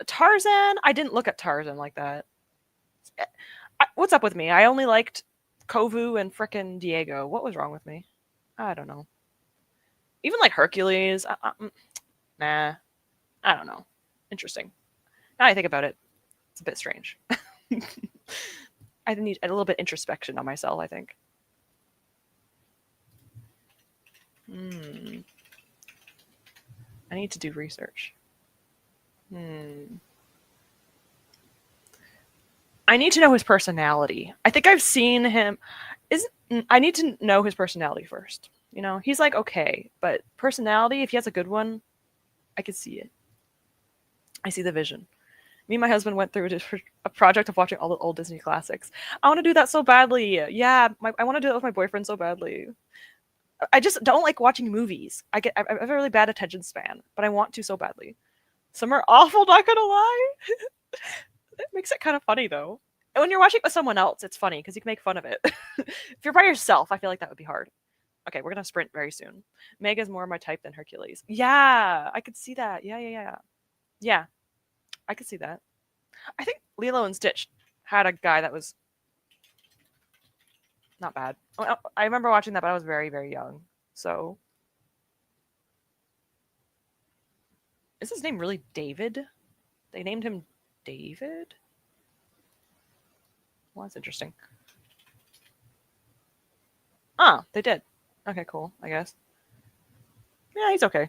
Tarzan, I didn't look at Tarzan like that. What's up with me? I only liked Kovu and frickin' Diego. What was wrong with me? I don't know. Even like Hercules. Nah. I don't know. Interesting. Now I think about it, it's a bit strange. I need a little bit introspection on myself, I think. I need to do research. I need to know his personality. I think I've seen him. I need to know his personality first. You know, he's like okay, but personality, if he has a good one, I could see it. I see the vision. Me and my husband went through a project of watching all the old Disney classics. I want to do that so badly. Yeah, I want to do that with my boyfriend so badly. I just don't like watching movies. I have a really bad attention span, but I want to so badly. Some are awful, not gonna lie. It makes it kind of funny though. And when you're watching with someone else, it's funny because you can make fun of it. If you're by yourself, I feel like that would be hard. Okay, we're gonna sprint very soon. Meg is more my type than Hercules. Yeah, I could see that. Yeah. I could see that. I think Lilo and Stitch had a guy that was not bad. I remember watching that, but I was very, very young. So, is his name really David? They named him David? Well, that's interesting. Oh, they did. Okay, cool, I guess. Yeah, he's okay.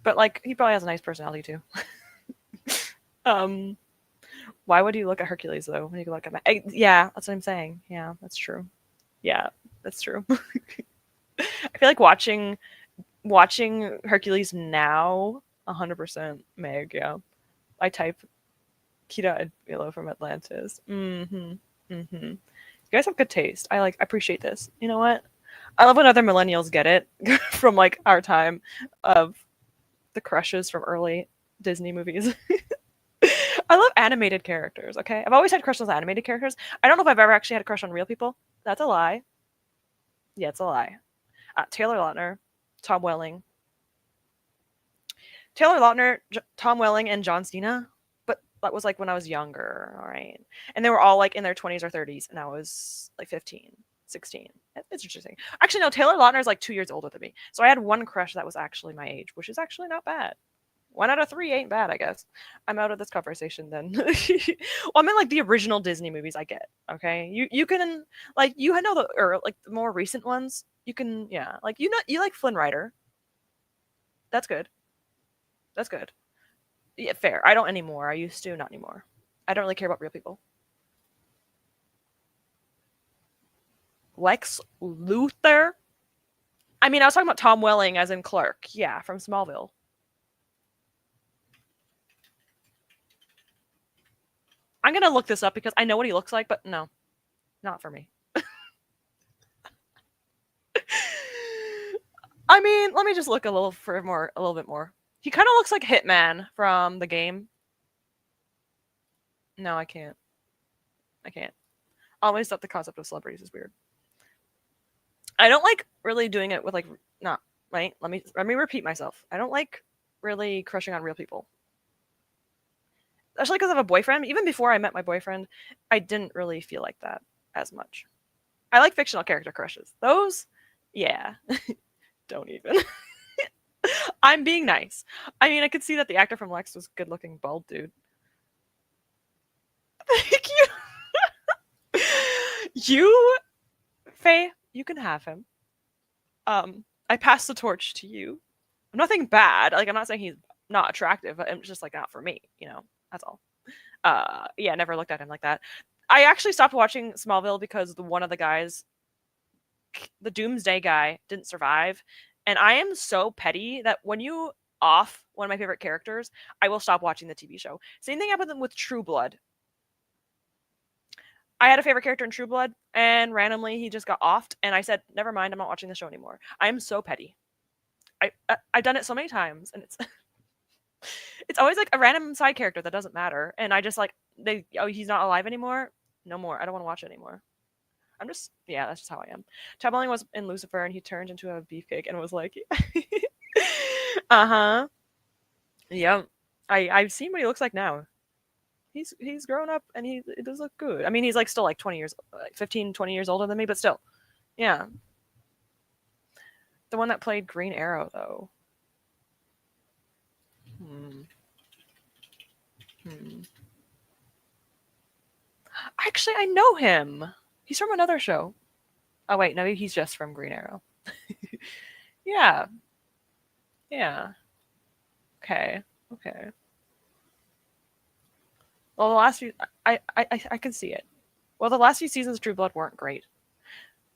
But, like, he probably has a nice personality, too. Why would you look at Hercules, though, when you can look at yeah, that's what I'm saying. Yeah, that's true. Yeah, that's true. I feel like watching Hercules now, 100% Meg, yeah. I type Kira and Milo from Atlantis. Mm-hmm. Mm-hmm. You guys have good taste. I appreciate this. You know what? I love when other millennials get it from like our time of the crushes from early Disney movies. I love animated characters, okay? I've always had crushes on animated characters. I don't know if I've ever actually had a crush on real people. That's a lie. Yeah, it's a lie. Taylor Lautner, Tom Welling. Taylor Lautner, Tom Welling, and John Cena. But that was like when I was younger, all right? And they were all like in their 20s or 30s, and I was like 15, 16. It's interesting. Actually, no, Taylor Lautner is like 2 years older than me. So I had one crush that was actually my age, which is actually not bad. 1 out of 3 ain't bad, I guess. I'm out of this conversation then. Well, I mean like the original Disney movies I get. Okay, you can like you know the or like the more recent ones. You can like you like Flynn Rider. That's good. That's good. Yeah, fair. I don't anymore. I used to, not anymore. I don't really care about real people. Lex Luthor. I mean, I was talking about Tom Welling as in Clark. Yeah, from Smallville. I'm gonna look this up because I know what he looks like, but no, not for me. I mean, let me just look a little bit more. He kind of looks like Hitman from the game. No, I can't. I can't. I always thought the concept of celebrities is weird. I don't like really doing it with like not right. Let me repeat myself. I don't like really crushing on real people, especially because I have a boyfriend. Even before I met my boyfriend, I didn't really feel like that as much. I like fictional character crushes. Those, yeah, don't even. I'm being nice. I mean, I could see that the actor from Lex was good looking bald dude. Thank you. You, Faye, you can have him. I pass the torch to you. I'm nothing bad. Like I'm not saying he's not attractive. I'm just like not for me. You know, that's all. Yeah, never looked at him like that. I actually stopped watching Smallville because one of the guys, the Doomsday guy, didn't survive, and I am so petty that when you off one of my favorite characters, I will stop watching the TV show. Same thing happened with True Blood. I had a favorite character in True Blood, and randomly he just got offed, and I said, "Never mind, I'm not watching the show anymore." I am so petty. I've done it so many times, and it's always like a random side character that doesn't matter, and I just like he's not alive anymore. No more. I don't want to watch it anymore. I'm just that's just how I am. Ted Bundy was in Lucifer, and he turned into a beefcake and was like, uh-huh, yeah. I've seen what he looks like now. He's grown up and it does look good. I mean, he's like still like 20 years, like 15, 20 years older than me, but still, yeah. The one that played Green Arrow, though. Hmm. Hmm. Actually, I know him. He's from another show. Oh wait, no, he's just from Green Arrow. Yeah, yeah. Okay, okay. Well, the last few, I can see it. Well, the last few seasons of True Blood weren't great.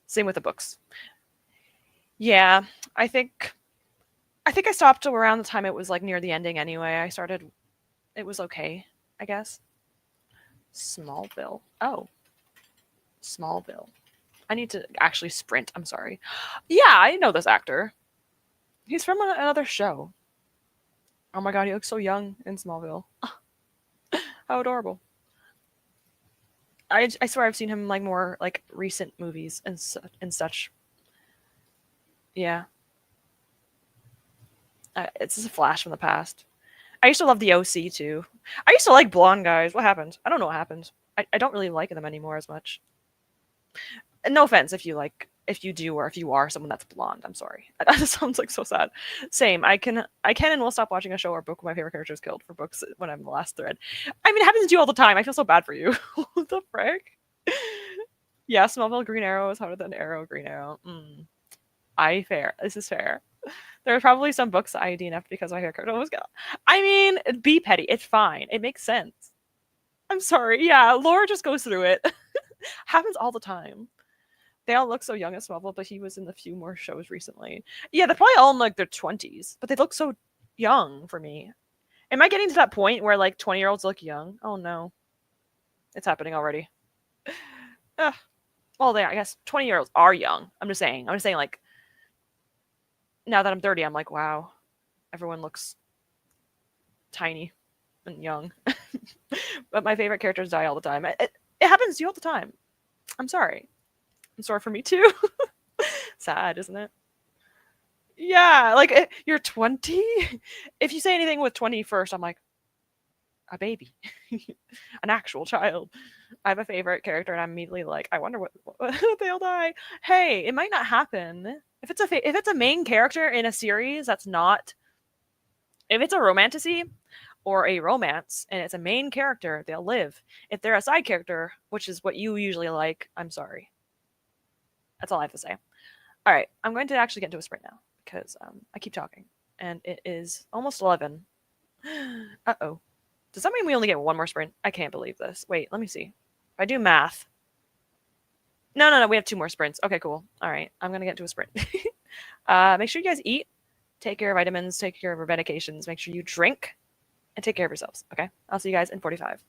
Same with the books. Yeah, I think I stopped around the time it was like near the ending anyway. I started. It was okay, I guess. Smallville. Oh, Smallville. I need to actually sprint. I'm sorry. Yeah, I know this actor. He's from another show. Oh my god, he looks so young in Smallville. How adorable. I swear I've seen him in like more like recent movies and such. Yeah, it's just a flash from the past. I used to love the OC too. I used to like blonde guys. What happened? I don't know what happened. I don't really like them anymore as much. And no offense if you do or if you are someone that's blonde. I'm sorry. That sounds like so sad. Same. I can and will stop watching a show or book when my favorite character is killed for books when I'm the last thread. I mean, it happens to you all the time. I feel so bad for you. What the frick? Yeah, Smallville Green Arrow is harder than Arrow Green Arrow. I fair. This is fair. There are probably some books I DNF because my hair character was gone. I mean, be petty. It's fine. It makes sense. I'm sorry. Yeah, Laura just goes through it. Happens all the time. They all look so young as Smallville, but he was in a few more shows recently. Yeah, they're probably all in like their 20s, but they look so young for me. Am I getting to that point where like 20-year-olds look young? Oh no. It's happening already. Ugh. Well, I guess 20-year-olds are young. I'm just saying. Like now that I'm 30, I'm like, wow, everyone looks tiny and young. But my favorite characters die all the time. It happens to you all the time. I'm sorry. I'm sorry for me too. Sad, isn't it? Yeah, like you're 20. If you say anything with 20 first, I'm like, a baby, an actual child. I have a favorite character, and I'm immediately like, I wonder what they'll die. Hey, it might not happen. If it's a main character in a series that's not, if it's a romantasy or a romance and it's a main character, they'll live. If they're a side character, which is what you usually like, I'm sorry. That's all I have to say. All right, I'm going to actually get into a sprint now because I keep talking, and it is almost 11. Uh-oh. Does that mean we only get one more sprint? I can't believe this. Wait, let me see. If I do math. No, we have two more sprints. Okay, cool. All right, I'm going to get into a sprint. Make sure you guys eat, take care of vitamins, take care of your medications, make sure you drink, and take care of yourselves, okay? I'll see you guys in 45.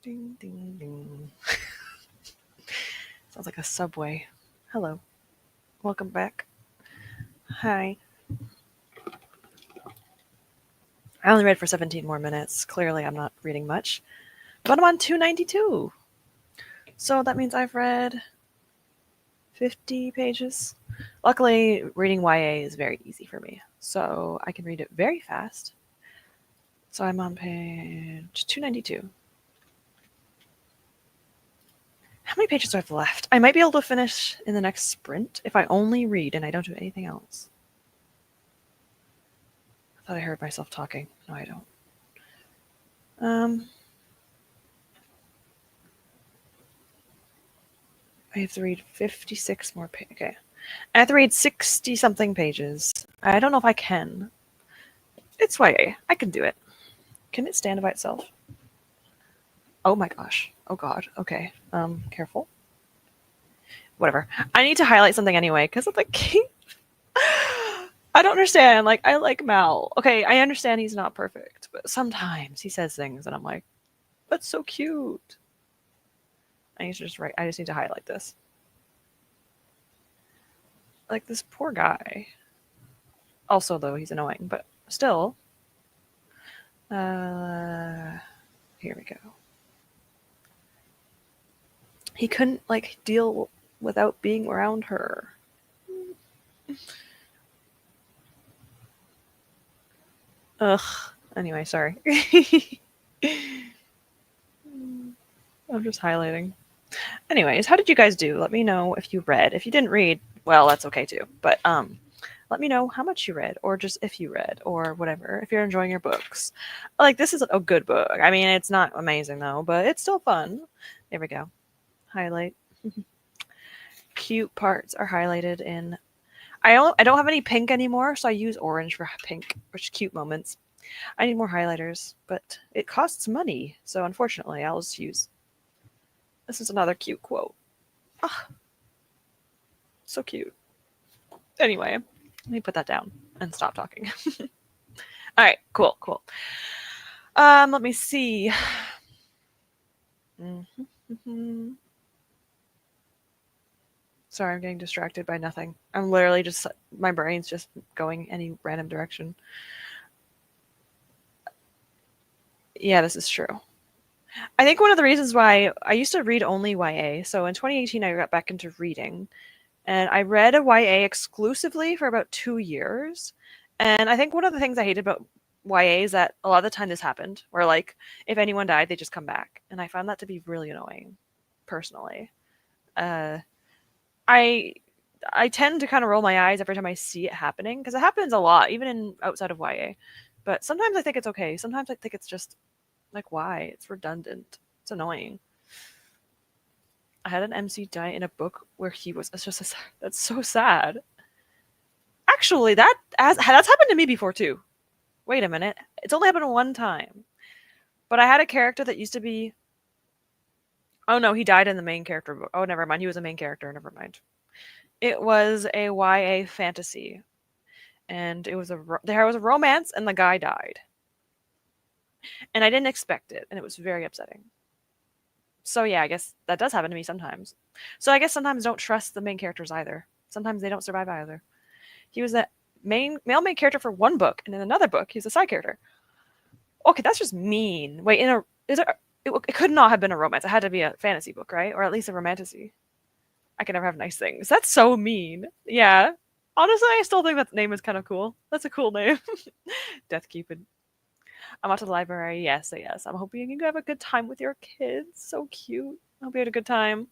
Ding, ding, ding. Sounds like a subway. Hello. Welcome back. Hi. I only read for 17 more minutes. Clearly, I'm not reading much. But I'm on 292. So that means I've read 50 pages. Luckily, reading YA is very easy for me. So I can read it very fast. So I'm on page 292. How many pages do I have left? I might be able to finish in the next sprint if I only read and I don't do anything else. I thought I heard myself talking. No, I don't. I have to read 56 more pages. Okay. I have to read 60-something pages. I don't know if I can. It's YA. I can do it. Can it stand by itself? Oh my gosh. Oh god. Okay. Careful. Whatever. I need to highlight something anyway, because of the key. I don't understand. Like, I like Mal. Okay, I understand he's not perfect, but sometimes he says things and I'm like, that's so cute. I just need to highlight this. Like, this poor guy. Also, though, he's annoying, but still. Here we go. He couldn't, like, deal without being around her. Ugh. Anyway, sorry. I'm just highlighting. Anyways, how did you guys do? Let me know if you read. If you didn't read, well, that's okay too. But let me know how much you read, or just if you read, or whatever. If you're enjoying your books, like this is a good book. I mean, it's not amazing though, but it's still fun. There we go. Highlight. Cute parts are highlighted in. I don't have any pink anymore, so I use orange for pink, which cute moments. I need more highlighters, but it costs money, so unfortunately, I'll just use. This is another cute quote. Ah, so cute. Anyway, let me put that down and stop talking. All right, cool. Let me see. Sorry, I'm getting distracted by nothing. I'm literally just, my brain's just going any random direction. Yeah, this is true. I think one of the reasons why I used to read only YA, so in 2018 I got back into reading, and I read a YA exclusively for about 2 years. And I think one of the things I hated about YA is that a lot of the time this happened, where like if anyone died, they just come back, and I found that to be really annoying, personally. I tend to kind of roll my eyes every time I see it happening, because it happens a lot, even in outside of YA. But sometimes I think it's okay. Sometimes I think it's just like, why? It's redundant. It's annoying. I had an MC die in a book where he was. It's just that's so sad. Actually, that's happened to me before too. Wait a minute. It's only happened one time. But I had a character that used to be. Oh no, he died in the main character book. Oh, never mind. He was a main character. Never mind. It was a YA fantasy, and there was a romance, and the guy died, and I didn't expect it, and it was very upsetting. So yeah, I guess that does happen to me sometimes. So I guess sometimes don't trust the main characters either. Sometimes they don't survive either. He was the male main character for one book, and in another book, he's a side character. Okay, that's just mean. Wait, it could not have been a romance. It had to be a fantasy book, right? Or at least a romantasy. I can never have nice things. That's so mean. Yeah. Honestly, I still think that name is kind of cool. That's a cool name. Death Cupid. I'm out to the library. Yes. I'm hoping you have a good time with your kids. So cute. I hope you had a good time.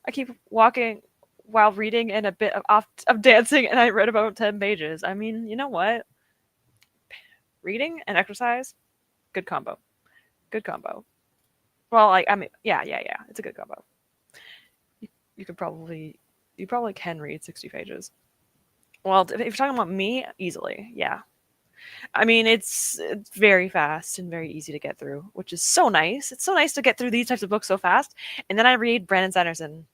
I keep walking while reading and a bit of dancing, and I read about 10 pages. I mean, you know what? Reading and exercise, good combo. Good combo. Well, like, I mean, yeah. It's a good combo. You probably can read 60 pages. Well, if you're talking about me, easily, yeah. I mean, it's very fast and very easy to get through, which is so nice. It's so nice to get through these types of books so fast. And then I read Brandon Sanderson,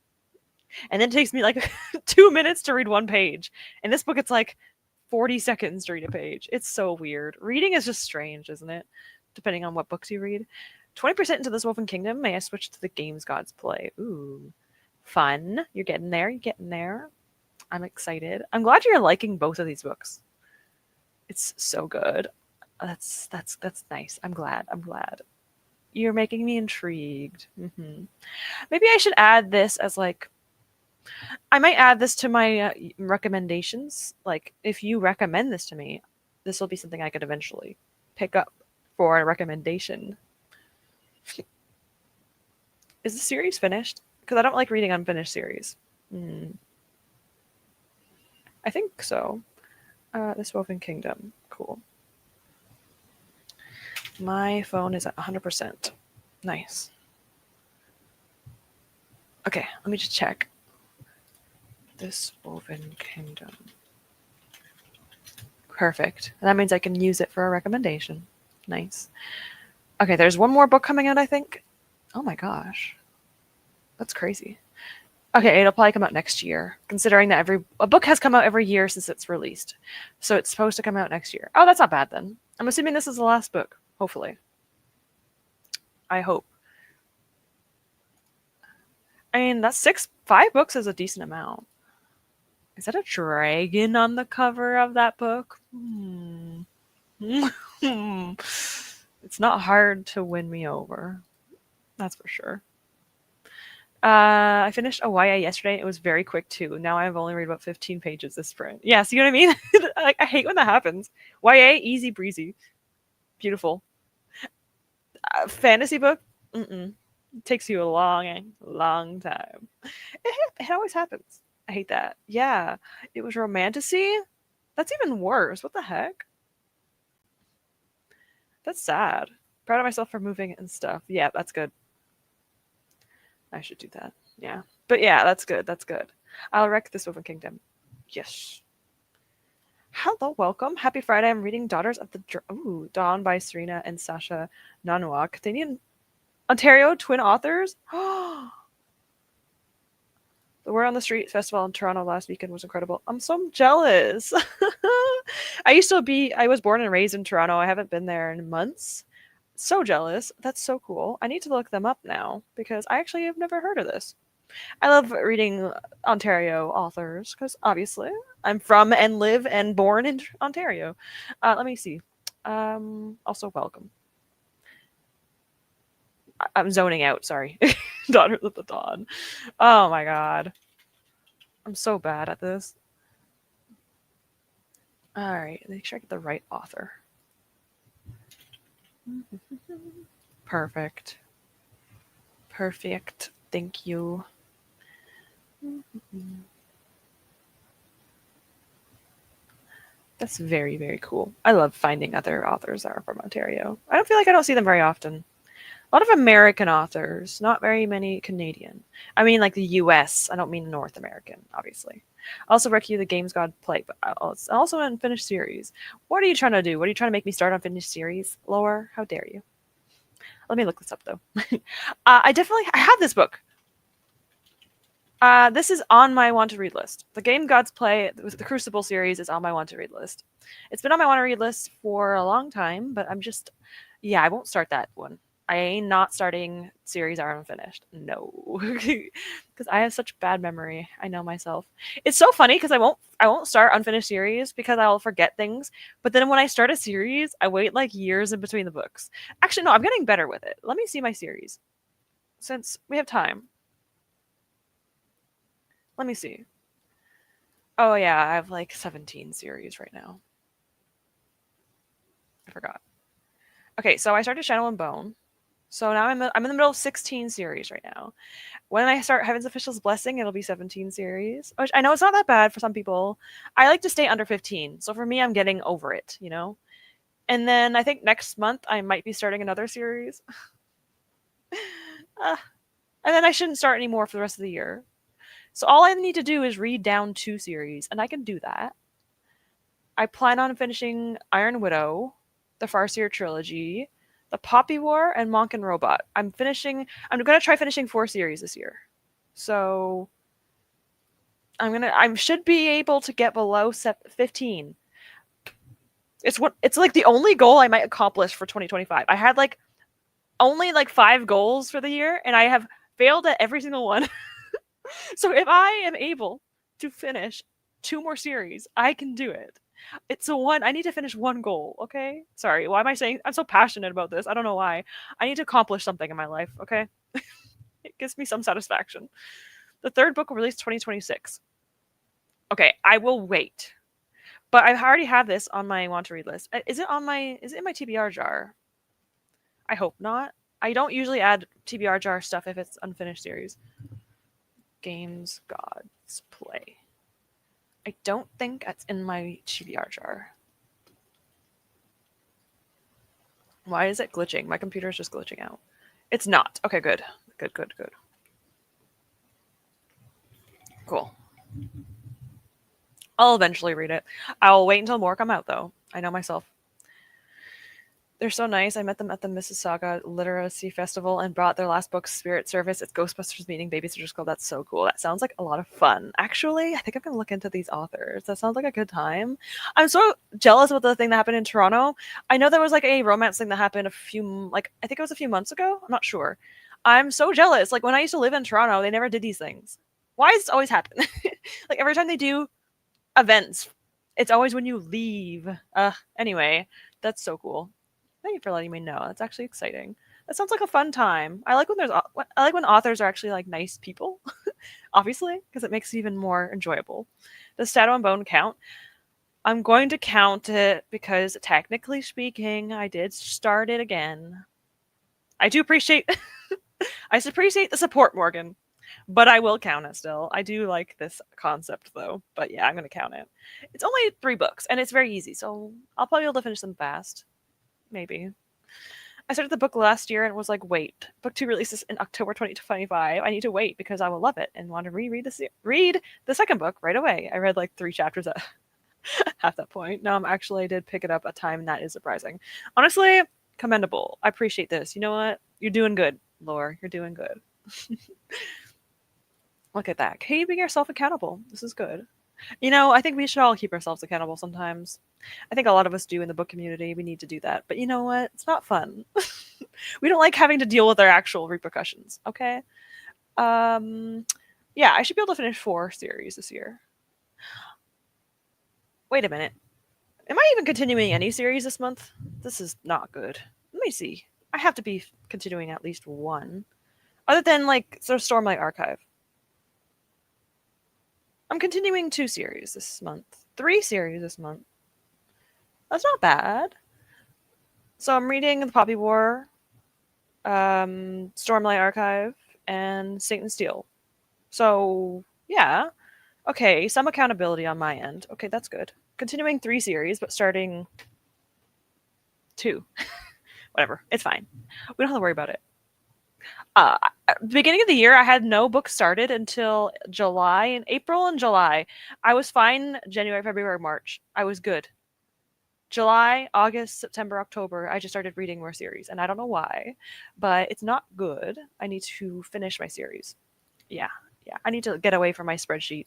and then it takes me like 2 minutes to read one page. And this book, it's like 40 seconds to read a page. It's so weird. Reading is just strange, isn't it? Depending on what books you read. 20% into this Wolfen Kingdom. May I switch to the games gods play? Ooh, fun. You're getting there. You're getting there. I'm excited. I'm glad you're liking both of these books. It's so good. That's nice. I'm glad. I'm glad. You're making me intrigued. Maybe I should add this as like, I might add this to my recommendations. Like, if you recommend this to me, this will be something I could eventually pick up for a recommendation. Is the series finished? Because I don't like reading unfinished series. I think so. This Woven Kingdom. Cool. My phone is at 100%. Nice. Okay, let me just check. This Woven Kingdom. Perfect. That means I can use it for a recommendation. Nice. Okay, there's one more book coming out, I think. Oh my gosh. That's crazy. Okay, it'll probably come out next year, considering that a book has come out every year since it's released. So it's supposed to come out next year. Oh, that's not bad then. I'm assuming this is the last book, hopefully. I hope. I mean, that's 5 books is a decent amount. Is that a dragon on the cover of that book? It's not hard to win me over. That's for sure. I finished a YA yesterday. It was very quick too. Now I've only read about 15 pages this sprint. Yeah, see what I mean? I hate when that happens. YA, easy breezy. Beautiful. Fantasy book? It takes you a long time. It always happens. I hate that. Yeah, it was romantasy? That's even worse. What the heck? That's sad. Proud of myself for moving and stuff. Yeah, that's good. I should do that. Yeah. But yeah, that's good. That's good. I'll wreck this Woven Kingdom. Yes. Hello, welcome. Happy Friday. I'm reading Daughters of the Dawn by Serena and Sasha Nanwak. Canadian Ontario twin authors. The Word on the Street Festival in Toronto last weekend was incredible. I'm so jealous. I was born and raised in Toronto. I haven't been there in months. So jealous. That's so cool. I need to look them up now because I actually have never heard of this. I love reading Ontario authors because obviously I'm from and live and born in Ontario. Let me see. Also, welcome. I'm zoning out. Sorry. Daughters of the Dawn. Oh my god. I'm so bad at this. All right. Make sure I get the right author. Perfect. Perfect. Thank you. That's very, very cool. I love finding other authors that are from Ontario. I don't feel like I don't see them very often. A lot of American authors, not very many Canadian. I mean, like the US. I don't mean North American, obviously. I also rec you the Games God play, but also an unfinished series. What are you trying to do? What are you trying to make me start unfinished series? Lower? How dare you? Let me look this up, though. I have this book. This is on my want to read list. The Game Gods Play with the Crucible series is on my want to read list. It's been on my want to read list for a long time, but I won't start that one. I ain't not starting series are unfinished. No, because I have such bad memory. I know myself. It's so funny because I won't start unfinished series because I'll forget things. But then when I start a series, I wait like years in between the books. Actually, no, I'm getting better with it. Let me see my series since we have time. Let me see. Oh yeah, I have like 17 series right now. I forgot. Okay, so I started Shadow and Bone. So now I'm in the middle of 16 series right now. When I start Heaven's Official's Blessing, it'll be 17 series. Which I know it's not that bad for some people. I like to stay under 15. So for me, I'm getting over it, you know? And then I think next month I might be starting another series. And then I shouldn't start anymore for the rest of the year. So all I need to do is read down 2 series, and I can do that. I plan on finishing Iron Widow, the Farseer trilogy, the Poppy War, and Monk and Robot. I'm going to try finishing 4 series this year. So I should be able to get below 15. It's like the only goal I might accomplish for 2025. I had like only like 5 goals for the year, and I have failed at every single one. So if I am able to finish 2 more series, I can do it. It's a one. I need to finish one goal. Okay. Sorry. Why am I saying I'm so passionate about this? I don't know why. I need to accomplish something in my life. Okay. It gives me some satisfaction. The third book will release 2026. Okay, I will wait. But I already have this on my want to read list. Is it on my? Is it in my TBR jar? I hope not. I don't usually add TBR jar stuff if it's unfinished series. Games Gods Play. I don't think it's in my TBR jar. Why is it glitching? My computer is just glitching out. It's not. Okay, good. Good, good, good. Cool. I'll eventually read it. I'll wait until more come out, though. I know myself. They're so nice. I met them at the Mississauga Literacy Festival and brought their last book, Spirit Service. It's Ghostbusters meeting Babysitters Club. That's so cool. That sounds like a lot of fun. Actually, I think I'm going to look into these authors. That sounds like a good time. I'm so jealous about the thing that happened in Toronto. I know there was like a romance thing that happened I think it was a few months ago. I'm not sure. I'm so jealous. Like when I used to live in Toronto, they never did these things. Why does it always happen? Like every time they do events, it's always when you leave. Anyway, that's so cool. Thank you for letting me know. That's actually exciting. That sounds like a fun time. I like when authors are actually like nice people, obviously, because it makes it even more enjoyable. Does Shadow and Bone count? I'm going to count it because technically speaking, I did start it again. I do appreciate I appreciate the support, Morgan, but I will count it still. I do like this concept though. But yeah, I'm going to count it. It's only 3 books and it's very easy, so I'll probably be able to finish them fast. Maybe. I started the book last year and was like, wait, book 2 releases in October 2025. I need to wait because I will love it and want to read the second book right away. I read like 3 chapters at half that point. No, I did pick it up a time, and that is surprising. Honestly, commendable. I appreciate this. You know what? You're doing good, Lore. You're doing good. Look at that. Keeping yourself accountable. This is good. I think we should all keep ourselves accountable sometimes. I think a lot of us do in the book community. We need to do that. But you know what? It's not fun. We don't like having to deal with our actual repercussions, okay? Yeah, I should be able to finish 4 series this year. Wait a minute. Am I even continuing any series this month? This is not good. Let me see. I have to be continuing at least one. Other than, like, sort of Stormlight Archive. I'm continuing 2 series this month. 3 series this month. That's not bad. So I'm reading The Poppy War, Stormlight Archive, and Satan's Steel. So, yeah. Okay, some accountability on my end. Okay, that's good. Continuing 3 series, but starting 2. Whatever. It's fine. We don't have to worry about it. At the beginning of the year, I had no book started until July. In April and July, I was fine. January, February, March, I was good. July, August, September, October, I just started reading more series, and I don't know why, but it's not good. I need to finish my series. Yeah. I need to get away from my spreadsheet.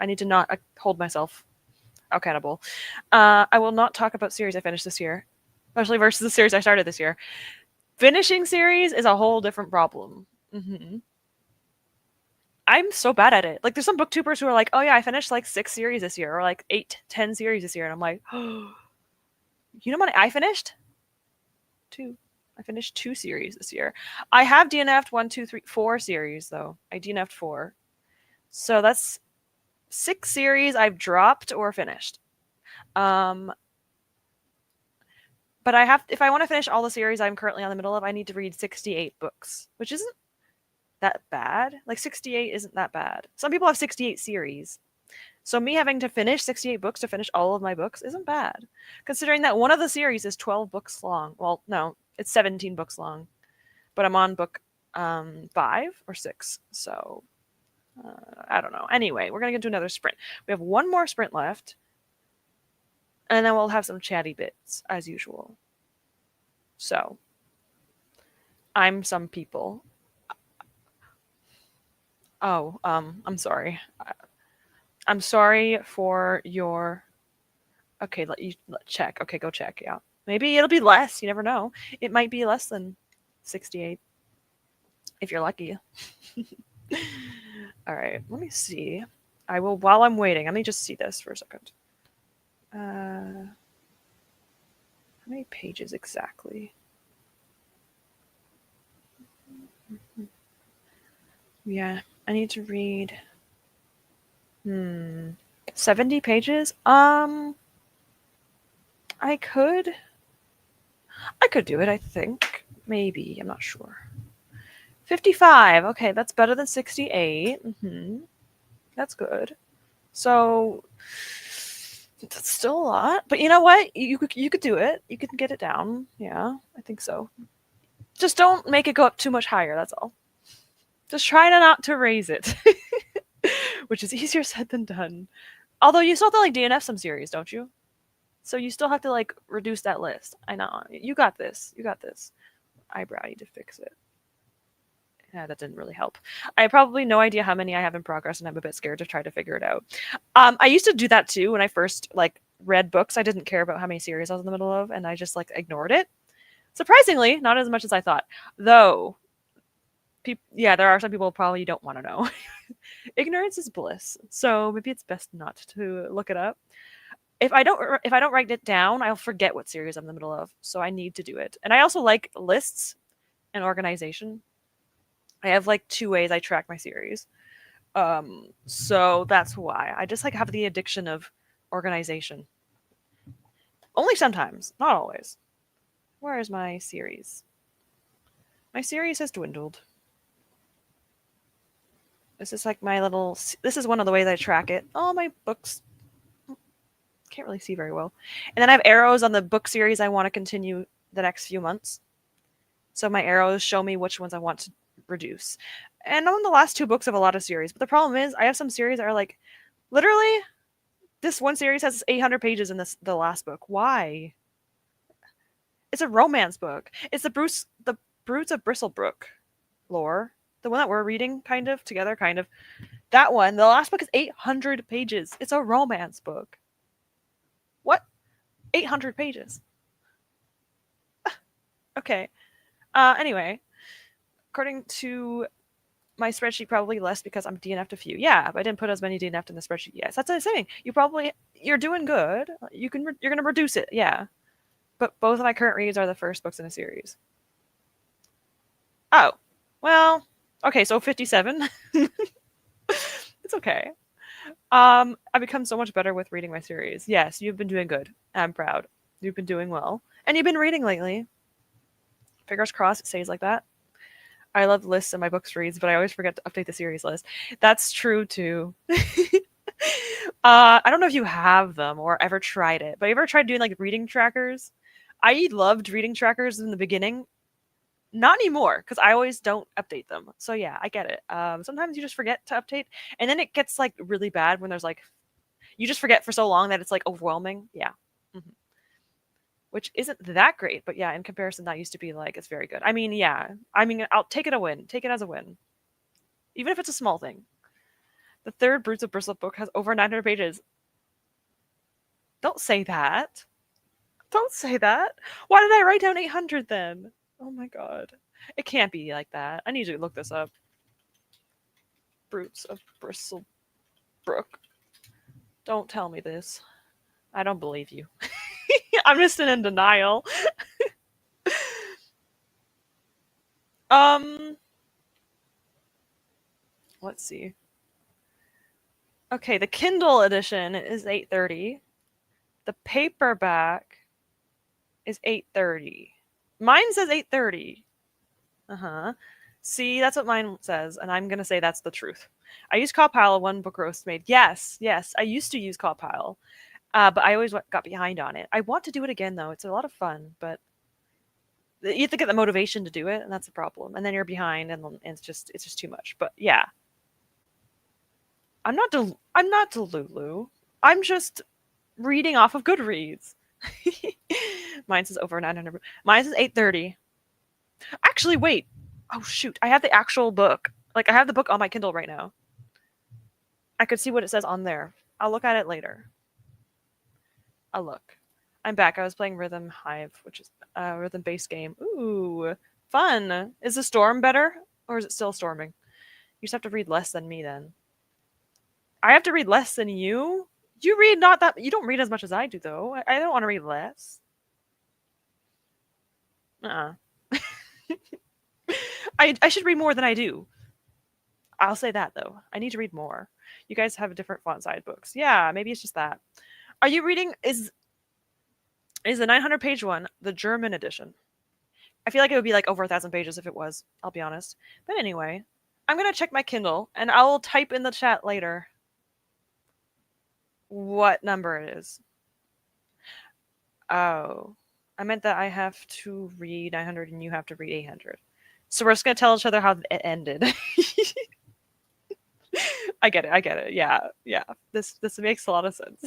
I need to not hold myself accountable. I will not talk about series I finished this year, especially versus the series I started this year. Finishing series is a whole different problem. Mm-hmm. I'm so bad at it. Like, there's some booktubers who are like, oh yeah, I finished like 6 series this year, or like 8, 10 series this year, and I'm like, oh, you know what I finished? 2. I finished 2 series this year. I have DNF'd 1, 2, 3, 4 series though. I DNF'd 4, so that's 6 series I've dropped or finished. But if I want to finish all the series I'm currently on the middle of, I need to read 68 books, which isn't that bad. Like 68 isn't that bad. Some people have 68 series. So me having to finish 68 books to finish all of my books isn't bad, considering that one of the series is 12 books long. Well, no, it's 17 books long, but I'm on book 5 or 6, so I don't know. Anyway, we're going to get to another sprint. We have one more sprint left, and then we'll have some chatty bits, as usual. So, I'm some people. Oh, I'm sorry. I'm sorry for your... Okay, let check. Okay, go check, yeah. Maybe it'll be less. You never know. It might be less than 68, if you're lucky. All right, let me see. I will, while I'm waiting, let me just see this for a second. How many pages exactly? Yeah, I need to read 70 pages. I could do it, I think. Maybe, I'm not sure. 55. Okay, that's better than 68. That's good. So that's still a lot, but you know what? You could do it. You can get it down. Yeah, I think so. Just don't make it go up too much higher. That's all. Just try not to raise it, which is easier said than done. Although you still have to like DNF some series, don't you? So you still have to like reduce that list. I know. You got this. You got this. Eyebrow, I need to fix it. Yeah, that didn't really help. I have probably no idea how many I have in progress, and I'm a bit scared to try to figure it out. I used to do that too when I first like read books. I didn't care about how many series I was in the middle of, and I just like ignored it. Surprisingly, not as much as I thought. Though, yeah, there are some people probably don't want to know. Ignorance is bliss, so maybe it's best not to look it up. If I don't write it down, I'll forget what series I'm in the middle of. So I need to do it. And I also like lists and organization. I have like 2 ways I track my series. So that's why. I just like have the addiction of organization. Only sometimes, not always. Where is my series? My series has dwindled. This is like my little. This is one of the ways I track it. All my books. Can't really see very well. And then I have arrows on the book series I want to continue the next few months. So my arrows show me which ones I want to reduce. And on the last 2 books of a lot of series. But the problem is I have some series that are like, literally, this one series has 800 pages in the last book. Why? It's a romance book. It's the Brutes of Bristlebrook lore. The one that we're reading kind of together, kind of. That one, the last book is 800 pages. It's a romance book. What? 800 pages. Okay. Anyway, according to my spreadsheet, probably less because I'm DNF'd a few. Yeah, but I didn't put as many DNF'd in the spreadsheet. Yes, that's what I'm saying. You're doing good. You're gonna reduce it. Yeah, but both of my current reads are the first books in a series. Oh, well, okay, so 57. It's okay. I've become so much better with reading my series. Yes, you've been doing good. I'm proud. You've been doing well, and you've been reading lately. Fingers crossed it stays like that. I love lists in my books reads, but I always forget to update the series list. That's true too. I don't know if you have them or ever tried it, but you ever tried doing like reading trackers? I loved reading trackers in the beginning. Not anymore because I always don't update them. So yeah, I get it. Sometimes you just forget to update, and then it gets like really bad when there's like you just forget for so long that it's like overwhelming. Yeah. Mhm. Which isn't that great, but yeah, in comparison, that used to be like it's very good. I mean, yeah, I mean, I'll take it a win. Take it as a win, even if it's a small thing. The third Brutes of Bristle book has over 900 pages. Don't say that. Don't say that. Why did I write down 800 then? Oh my god, it can't be like that. I need to look this up. Brutes of Bristlebrook. Don't tell me this. I don't believe you. I'm just in denial. Let's see. Okay, the Kindle edition is 830. The paperback is 830. Mine says 830. Uh-huh. See, that's what mine says, and I'm going to say that's the truth. I use Cawpile one book roast made. Yes, I used to use Cawpile, but I always got behind on it. I want to do it again, though. It's a lot of fun, but you have to get the motivation to do it, and that's the problem. And then you're behind, and it's just too much. But yeah, I'm not Delulu. I'm just reading off of Goodreads. Mine says over 900. Mine says 830. Actually, wait. Oh shoot! I have the actual book. Like I have the book on my Kindle right now. I could see what it says on there. I'll look at it later. I'll look. I'm back. I was playing Rhythm Hive, which is a rhythm-based game. Ooh, Fun. Is the storm better, or is it still storming? You just have to read less than me then. I have to read less than you? You read not that. You don't read as much as I do, though. I don't want to read less. Uh-uh. I should read more than I do. I'll say that though. I need to read more. You guys have different font size books. Yeah, maybe it's just that. Are you reading? Is the 900-page one the German edition? I feel like it would be like over 1,000 pages if it was. I'll be honest. But anyway, I'm gonna check my Kindle and I'll type in the chat later what number it is. Oh, I meant that I have to read 900 and you have to read 800. So we're just gonna tell each other how it ended. I get it. I get it. Yeah, yeah. This makes a lot of sense.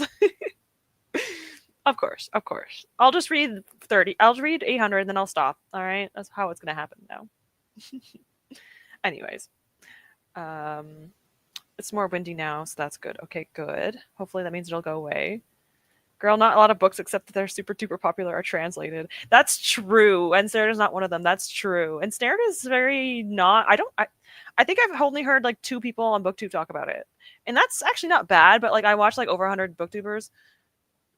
Of course, of course. I'll just read 30. I'll read 800 and then I'll stop. All right, that's how it's gonna happen now. Anyways, um, it's more windy now, so that's good. Okay, good. Hopefully that means it'll go away. Girl, not a lot of books except that they're super duper popular are translated. That's true. And Snared is not one of them. That's true. And Snared is very not. I think I've only heard like 2 people on BookTube talk about it, and that's actually not bad. But like I watched like over 100 BookTubers,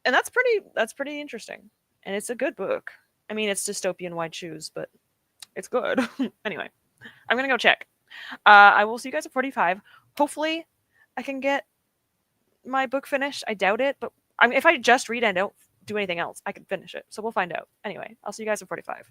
and that's pretty interesting. And it's a good book. I mean, it's dystopian white shoes, but it's good. Anyway, I'm gonna go check. I will see you guys at 45. Hopefully, I can get my book finished. I doubt it, but I mean, if I just read and don't do anything else, I can finish it. So we'll find out. Anyway, I'll see you guys at 45.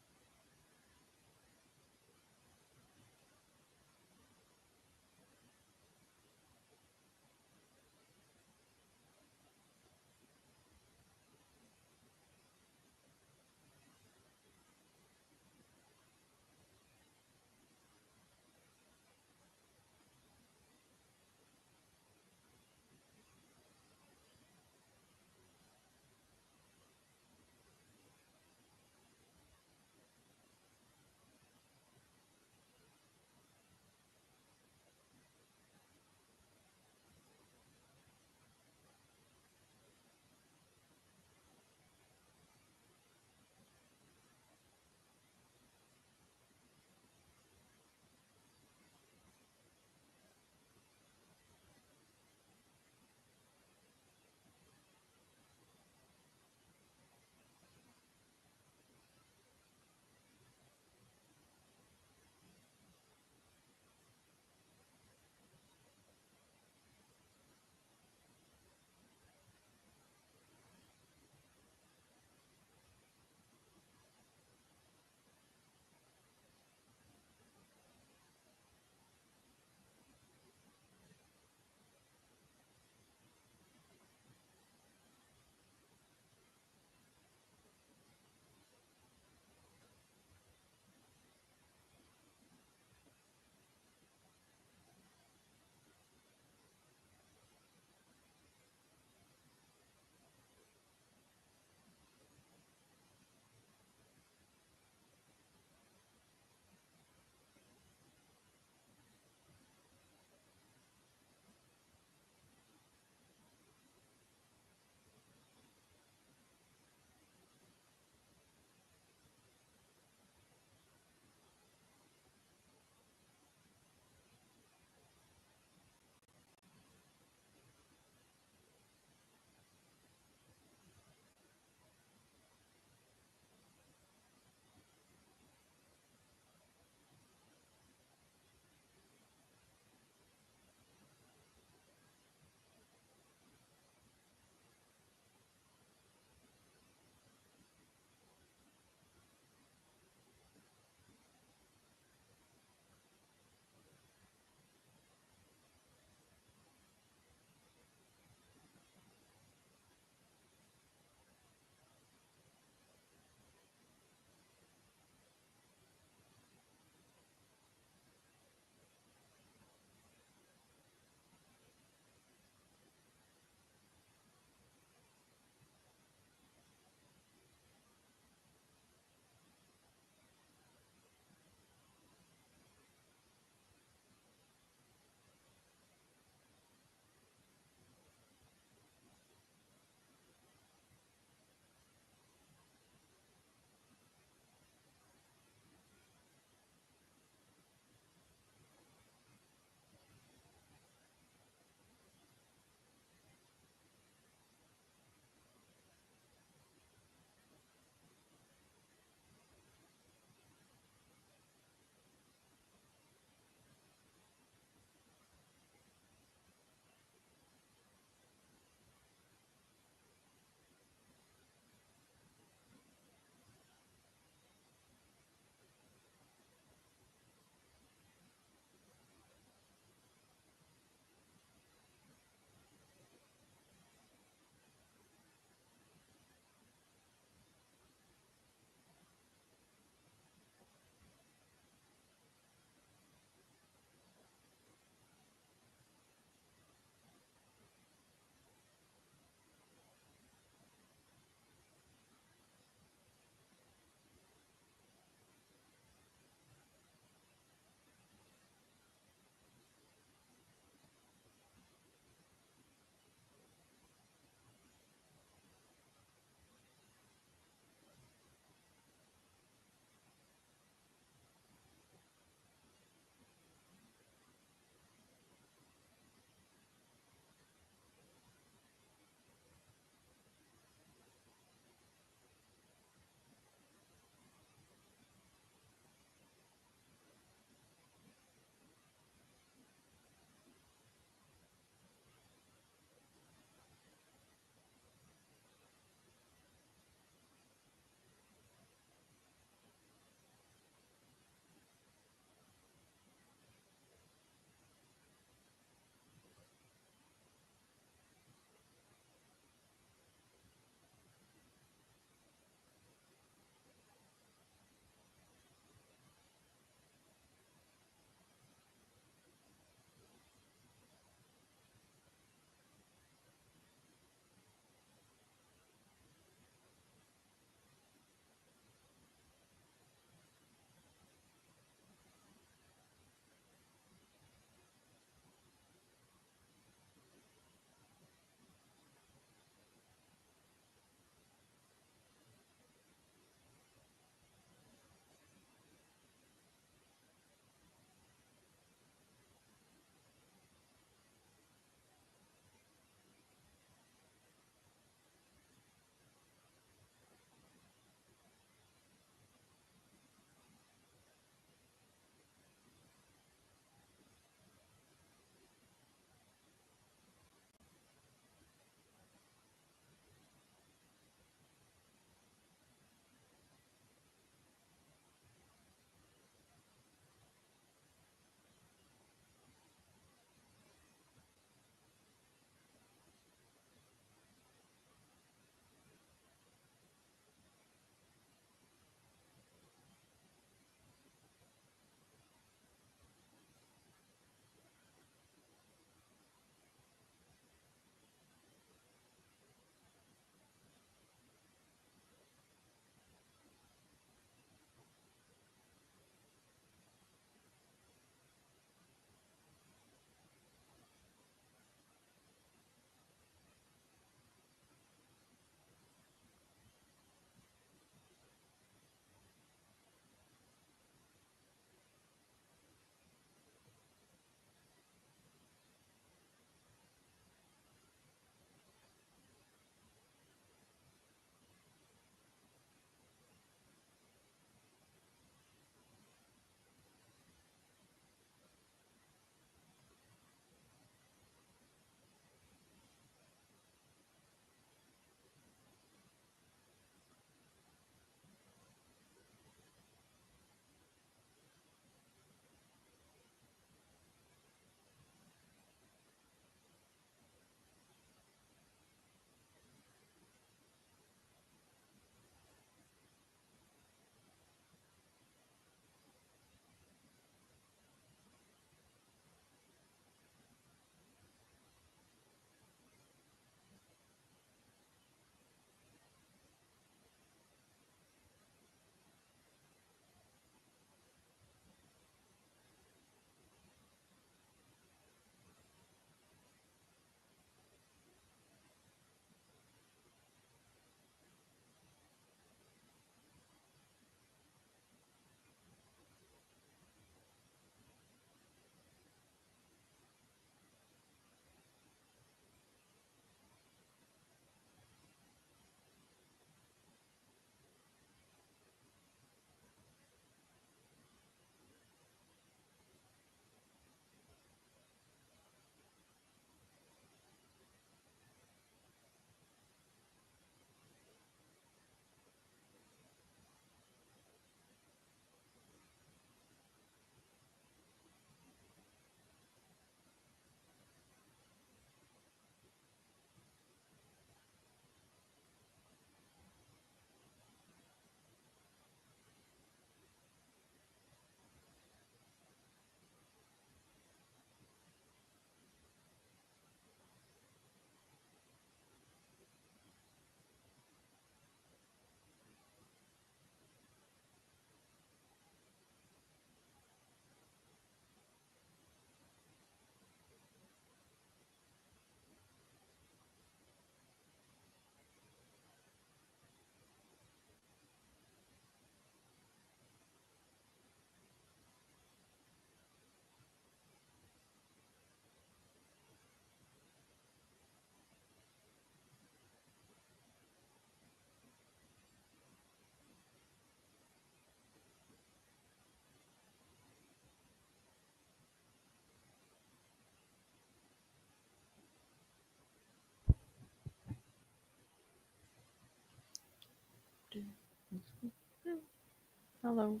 Hello.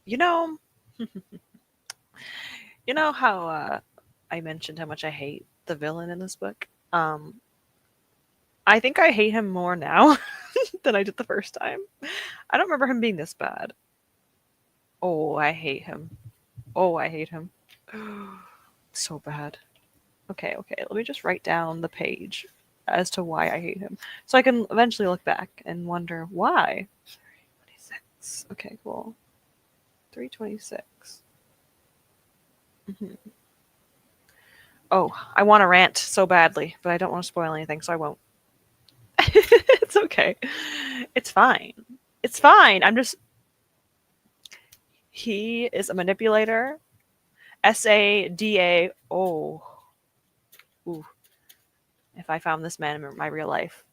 You know, you know how I mentioned how much I hate the villain in this book? I think I hate him more now than I did the first time. I don't remember him being this bad. Oh, I hate him. Oh, I hate him. So bad. Okay, okay. Let me just write down the page as to why I hate him. So I can eventually look back and wonder why. 326. Okay, cool. 326. Mm-hmm. Oh, I want to rant so badly, but I don't want to spoil anything, so I won't. It's okay. It's fine. It's fine. I'm just. He is a manipulator. SADA. Oh. Ooh. If I found this man in my real life.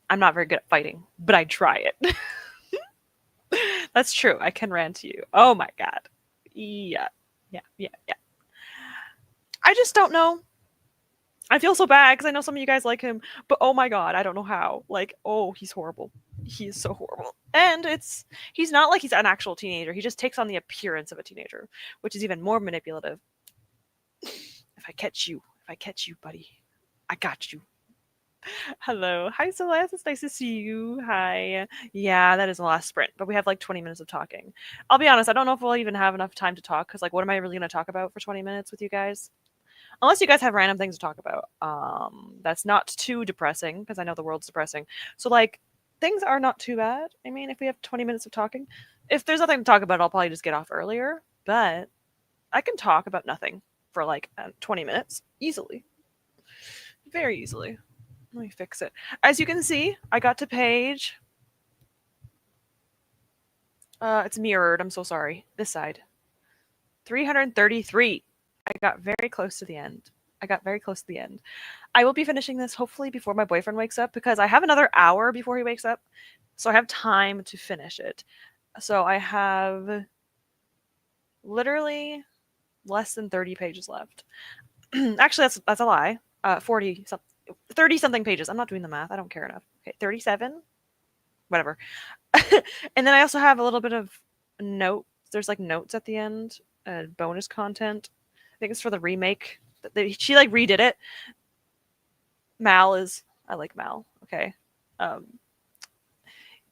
I'm not very good at fighting, but I'd try it. That's true. I can rant to you. Oh my god. Yeah. Yeah. Yeah. Yeah. I just don't know. I feel so bad because I know some of you guys like him, but oh my god, I don't know how. Like, oh, he's horrible. He is so horrible. And he's not like he's an actual teenager. He just takes on the appearance of a teenager, which is even more manipulative. If I catch you, buddy, I got you. Hello. Hi, Celeste. It's nice to see you. Hi. Yeah, that is the last sprint, but we have like 20 minutes of talking. I'll be honest, I don't know if we'll even have enough time to talk because, like, what am I really going to talk about for 20 minutes with you guys? Unless you guys have random things to talk about. That's not too depressing because I know the world's depressing. So, like, things are not too bad. I mean, if we have 20 minutes of talking, if there's nothing to talk about, I'll probably just get off earlier, but I can talk about nothing for like 20 minutes easily. Very easily. Let me fix it. As you can see, I got to page. It's mirrored. I'm so sorry. This side. 333. I got very close to the end. I got very close to the end. I will be finishing this hopefully before my boyfriend wakes up because I have another hour before he wakes up. So I have time to finish it. So I have literally less than 30 pages left. Actually, that's a lie. 40 something. 30 something pages. I'm not doing the math. I don't care enough. Okay, 37? Whatever. And then I also have a little bit of notes. There's like notes at the end, bonus content. I think it's for the remake. She like redid it. I like Mal. Okay. Um,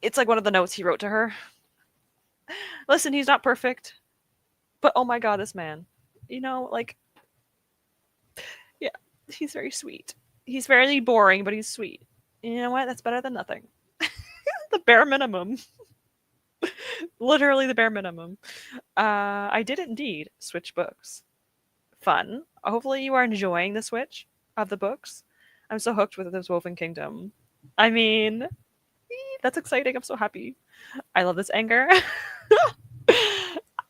it's like one of the notes he wrote to her. Listen, he's not perfect, but oh my god, this man. You know, like, yeah, he's very sweet. He's very boring, but he's sweet. You know what? That's better than nothing. The bare minimum. Literally the bare minimum. I did indeed switch books. Fun. Hopefully you are enjoying the switch of the books. I'm so hooked with this Woven Kingdom. I mean, that's exciting. I'm so happy. I love this anger.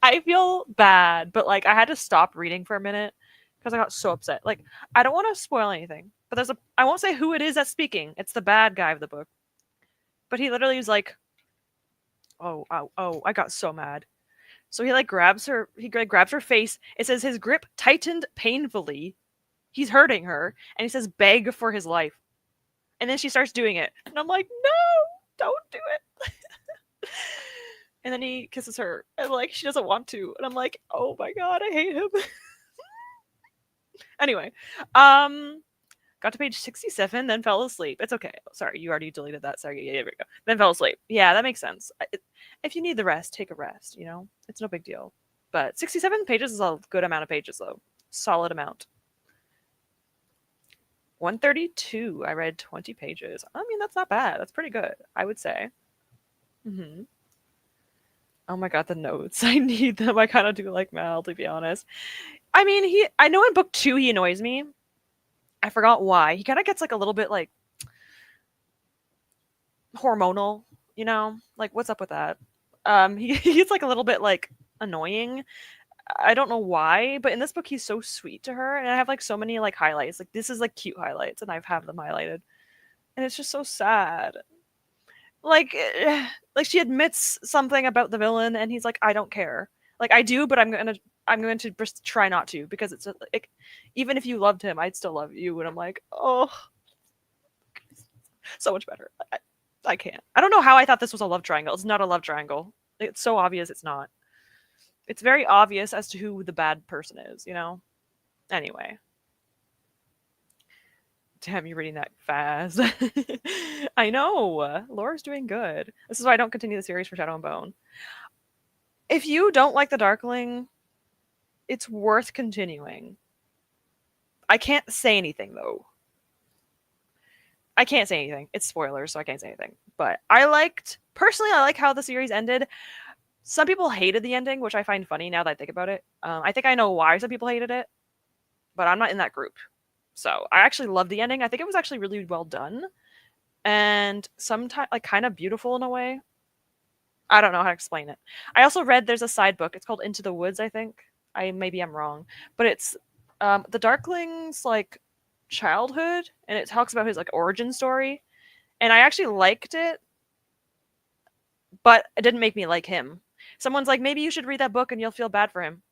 I feel bad, but like I had to stop reading for a minute because I got so upset. Like I don't want to spoil anything, but I won't say who it is that's speaking. It's the bad guy of the book. But he literally is like, oh, oh, oh, I got so mad. So he like grabs her face. It says his grip tightened painfully. He's hurting her, and he says beg for his life. And then she starts doing it. And I'm like, no, don't do it. And then he kisses her, and like she doesn't want to. And I'm like, oh my god, I hate him. Anyway, got to page 67, then fell asleep. It's okay. Sorry, you already deleted that. Sorry, yeah, there we go. Then fell asleep. Yeah, that makes sense. If you need the rest, take a rest, you know? It's no big deal. But 67 pages is a good amount of pages, though. Solid amount. 132. I read 20 pages. I mean, that's not bad. That's pretty good, I would say. Mm-hmm. Oh my god, the notes. I need them. I kind of do like Mal, to be honest. I mean, I know in book 2 he annoys me. I forgot why. He kind of gets like a little bit like hormonal, you know? Like what's up with that? He's like a little bit like annoying. I don't know why, but in this book he's so sweet to her, and I have like so many like highlights. Like this is like cute highlights, and I have them highlighted. And it's just so sad. Like like she admits something about the villain and he's like, I don't care. Like I do, but I'm going to just try not to because it's like, even if you loved him, I'd still love you. And I'm like, oh, So much better. I can't. I don't know how I thought this was a love triangle. It's not a love triangle. It's so obvious it's not. It's very obvious as to who the bad person is, you know? Anyway. Damn, you're reading that fast. I know. Laura's doing good. This is why I don't continue the series for Shadow and Bone. If you don't like The Darkling, it's worth continuing. I can't say anything, though. I can't say anything. It's spoilers, so I can't say anything. But personally, I like how the series ended. Some people hated the ending, which I find funny now that I think about it. I think I know why some people hated it, but I'm not in that group. So I actually loved the ending. I think it was actually really well done, and sometimes like kind of beautiful in a way. I don't know how to explain it. I also read there's a side book. It's called Into the Woods, I think. Maybe I'm wrong, but it's the Darkling's like childhood, and it talks about his like origin story. And I actually liked it, but it didn't make me like him. Someone's like, maybe you should read that book and you'll feel bad for him.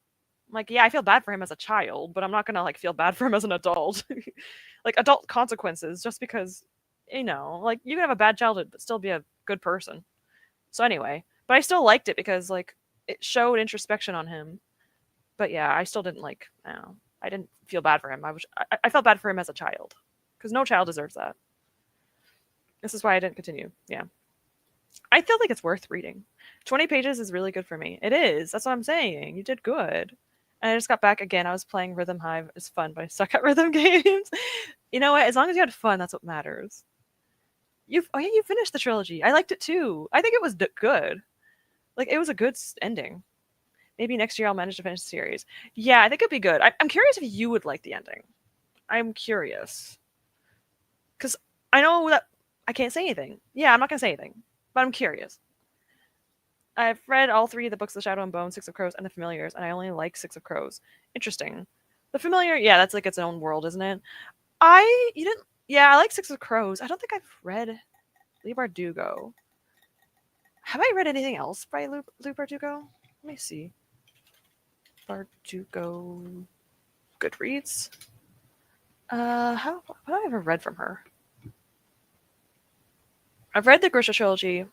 I'm like, yeah, I feel bad for him as a child, but I'm not gonna like feel bad for him as an adult. Like adult consequences, just because like you can have a bad childhood but still be a good person. So anyway, but I still liked it because like it showed introspection on him. But yeah, I still didn't like. I don't know, I didn't feel bad for him. I felt bad for him as a child because no child deserves that. This is why I didn't continue. Yeah. I feel like it's worth reading. 20 pages is really good for me. It is. That's what I'm saying. You did good. And I just got back again. I was playing Rhythm Hive. It's fun, but I suck at rhythm games. You know what? As long as you had fun, that's what matters. You finished the trilogy. I liked it too. I think it was good. Like it was a good ending. Maybe next year I'll manage to finish the series. Yeah, I think it'd be good. I'm curious if you would like the ending. I'm curious. Because I know that I can't say anything. Yeah, I'm not going to say anything. But I'm curious. I've read all 3 of the books, The Shadow and Bone, Six of Crows, and The Familiars, and I only like Six of Crows. Interesting. The Familiar, yeah, that's like its own world, isn't it? I like Six of Crows. I don't think I've read Lee Bardugo. Have I read anything else by Lou Bardugo? Let me see. Bardugo Goodreads. What have I ever read from her? I've read the Grisha trilogy,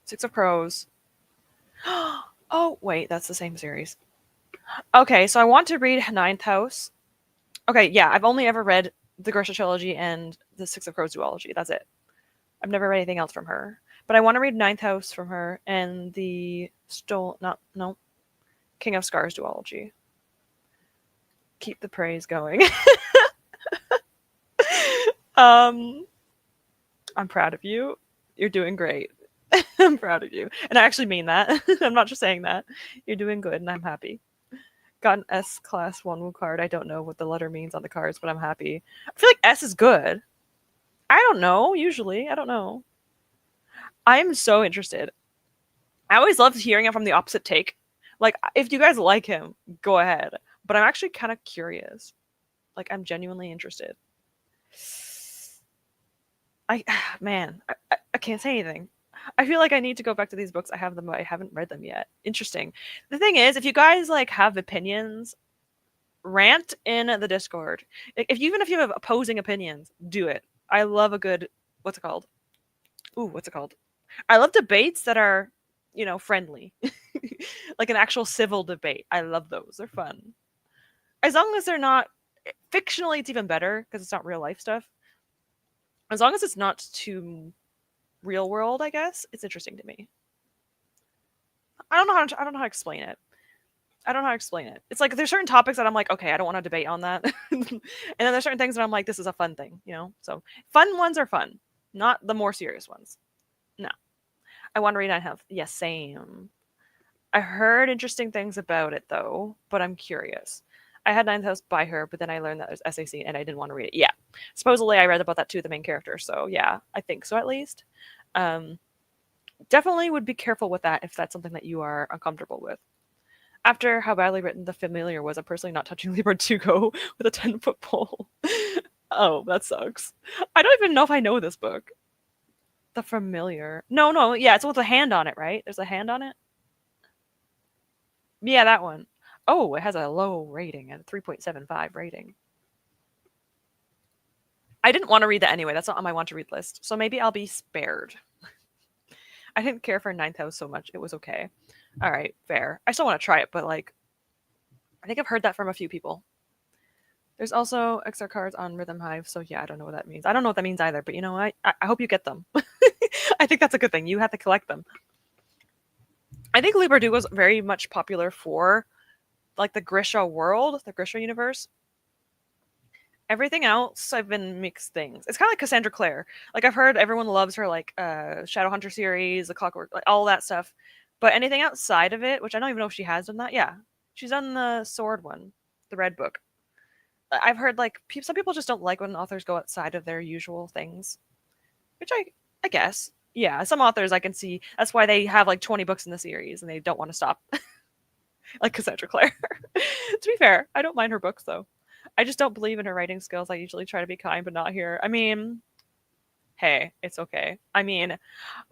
Six of Crows. Oh, wait, that's the same series. Okay, so I want to read Ninth House. Okay, yeah, I've only ever read the Grisha trilogy and the Six of Crows duology. That's it. I've never read anything else from her. But I want to read Ninth House from her and the King of Scars duology. Keep the praise going. I'm proud of you. You're doing great. I'm proud of you. And I actually mean that. I'm not just saying that. You're doing good and I'm happy. Got an S class 1 card. I don't know what the letter means on the cards, but I'm happy. I feel like S is good. I don't know, usually. I don't know. I'm so interested. I always love hearing it from the opposite take. Like, if you guys like him, go ahead. But I'm actually kind of curious. Like, I'm genuinely interested. I can't say anything. I feel like I need to go back to these books. I have them, but I haven't read them yet. Interesting. The thing is, if you guys like have opinions, rant in the Discord. Even if you have opposing opinions, do it. I love a good what's it called? I love debates that are, friendly. Like an actual civil debate. I love those. They're fun. As long as they're not fictionally, it's even better because it's not real life stuff. As long as it's not too real world, I guess, it's interesting to me. I don't know how to explain it. It's like there's certain topics that I'm like, okay, I don't want to debate on that. And then there's certain things that I'm like, this is a fun thing, So fun ones are fun, not the more serious ones. No. I want to read on health. Yes, same. I heard interesting things about it though, but I'm curious. I had Ninth House by her, but then I learned that it was SAC and I didn't want to read it. Yeah. Supposedly I read about that too, the main character. So yeah, I think so at least. Definitely would be careful with that if that's something that you are uncomfortable with. After how badly written The Familiar was, I'm personally not touching Libra 2 Go with a 10-foot pole. Oh, that sucks. I don't even know if I know this book. The Familiar. No, yeah, it's with a hand on it, right? There's a hand on it? Yeah, that one. Oh, it has a low rating, a 3.75 rating. I didn't want to read that anyway. That's not on my want to read list. So maybe I'll be spared. I didn't care for Ninth House so much. It was okay. All right, fair. I still want to try it, but like, I think I've heard that from a few people. There's also extra cards on Rhythm Hive, so yeah, I don't know what that means. I don't know what that means either, but you know what? I hope you get them. I think that's a good thing. You have to collect them. I think Libre was very much popular for like the Grisha world, the Grisha universe. Everything else, I've been mixed things. It's kind of like Cassandra Clare. Like I've heard everyone loves her like Shadowhunter series, the Clockwork, like all that stuff. But anything outside of it, which I don't even know if she has done that. Yeah, she's done the Sword one, the Red Book. I've heard like some people just don't like when authors go outside of their usual things, which I guess. Yeah, some authors I can see that's why they have like 20 books in the series and they don't want to stop. Like Cassandra Clare. To be fair, I don't mind her books though. I just don't believe in her writing skills. I usually try to be kind, but not here. I mean, hey, it's okay. I mean,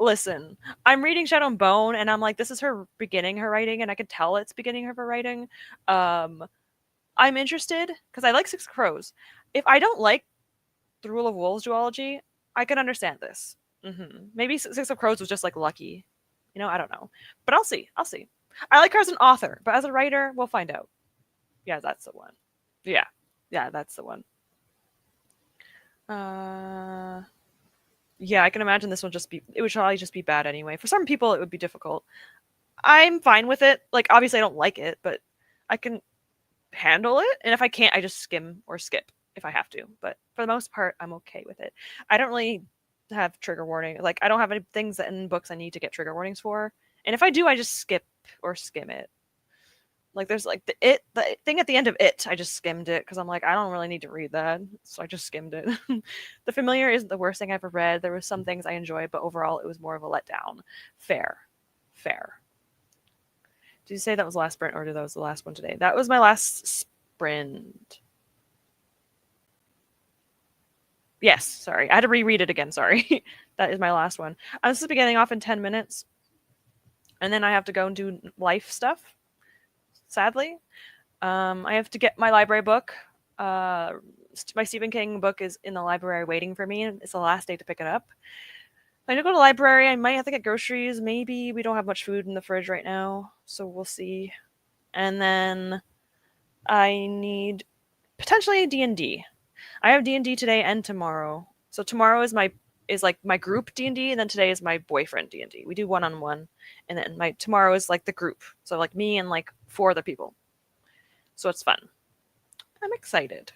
listen, I'm reading Shadow and Bone, and I'm like, this is her beginning her writing, and I can tell it's beginning of her writing. I'm interested because I like Six Crows. If I don't like the Rule of Wolves duology, I can understand this. Maybe Six of Crows was just like lucky. You know, I don't know, but I'll see. I'll see. I like her as an author, but as a writer, we'll find out. Yeah, that's the one. Yeah, yeah, that's the one. Yeah, I can imagine this will just be. It would probably just be bad anyway. For some people, it would be difficult. I'm fine with it. Like, obviously, I don't like it, but I can handle it. And if I can't, I just skim or skip if I have to. But for the most part, I'm okay with it. I don't really have trigger warning. Like, I don't have any things that in books I need to get trigger warnings for. And if I do, I just skip or skim it. Like there's like the thing at the end of it, I just skimmed it because I'm like, I don't really need to read that. So I just skimmed it. The Familiar isn't the worst thing I ever read. There was some things I enjoyed, but overall it was more of a letdown. Fair. Fair. Did you say that was the last sprint or that was the last one today? That was my last sprint. Yes, sorry. I had to reread it again, sorry. That is my last one. I'm supposed to be getting off in 10 minutes. And then I have to go and do life stuff. Sadly. I have to get my library book. My Stephen King book is in the library waiting for me. It's the last day to pick it up. I need to go to the library. I might have to get groceries. Maybe we don't have much food in the fridge right now, so we'll see. And then I need potentially D&D. I have D&D today and tomorrow. So tomorrow is like my group D&D, and then today is my boyfriend D&D. We do one-on-one, and then my tomorrow is like the group. So like me and like 4 other people. So it's fun. I'm excited.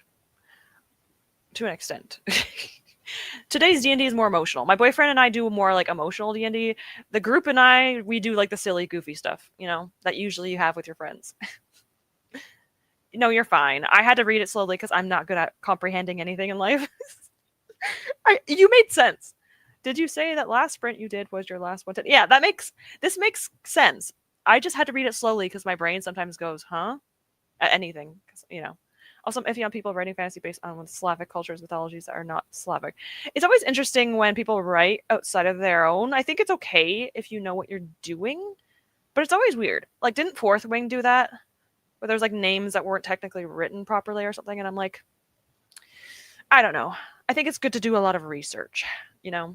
To an extent. Today's D&D is more emotional. My boyfriend and I do more like emotional D&D. The group and I, we do like the silly, goofy stuff, you know, that usually you have with your friends. No, you're fine. I had to read it slowly because I'm not good at comprehending anything in life. You made sense. Did you say that last sprint you did was your last one? Yeah, this makes sense. I just had to read it slowly because my brain sometimes goes, huh? At anything, you know. Also, I'm iffy on people writing fantasy based on Slavic cultures, mythologies that are not Slavic. It's always interesting when people write outside of their own. I think it's okay if you know what you're doing, but it's always weird. Like, didn't Fourth Wing do that? Where there's like names that weren't technically written properly or something, and I'm like, I don't know. I think it's good to do a lot of research, you know?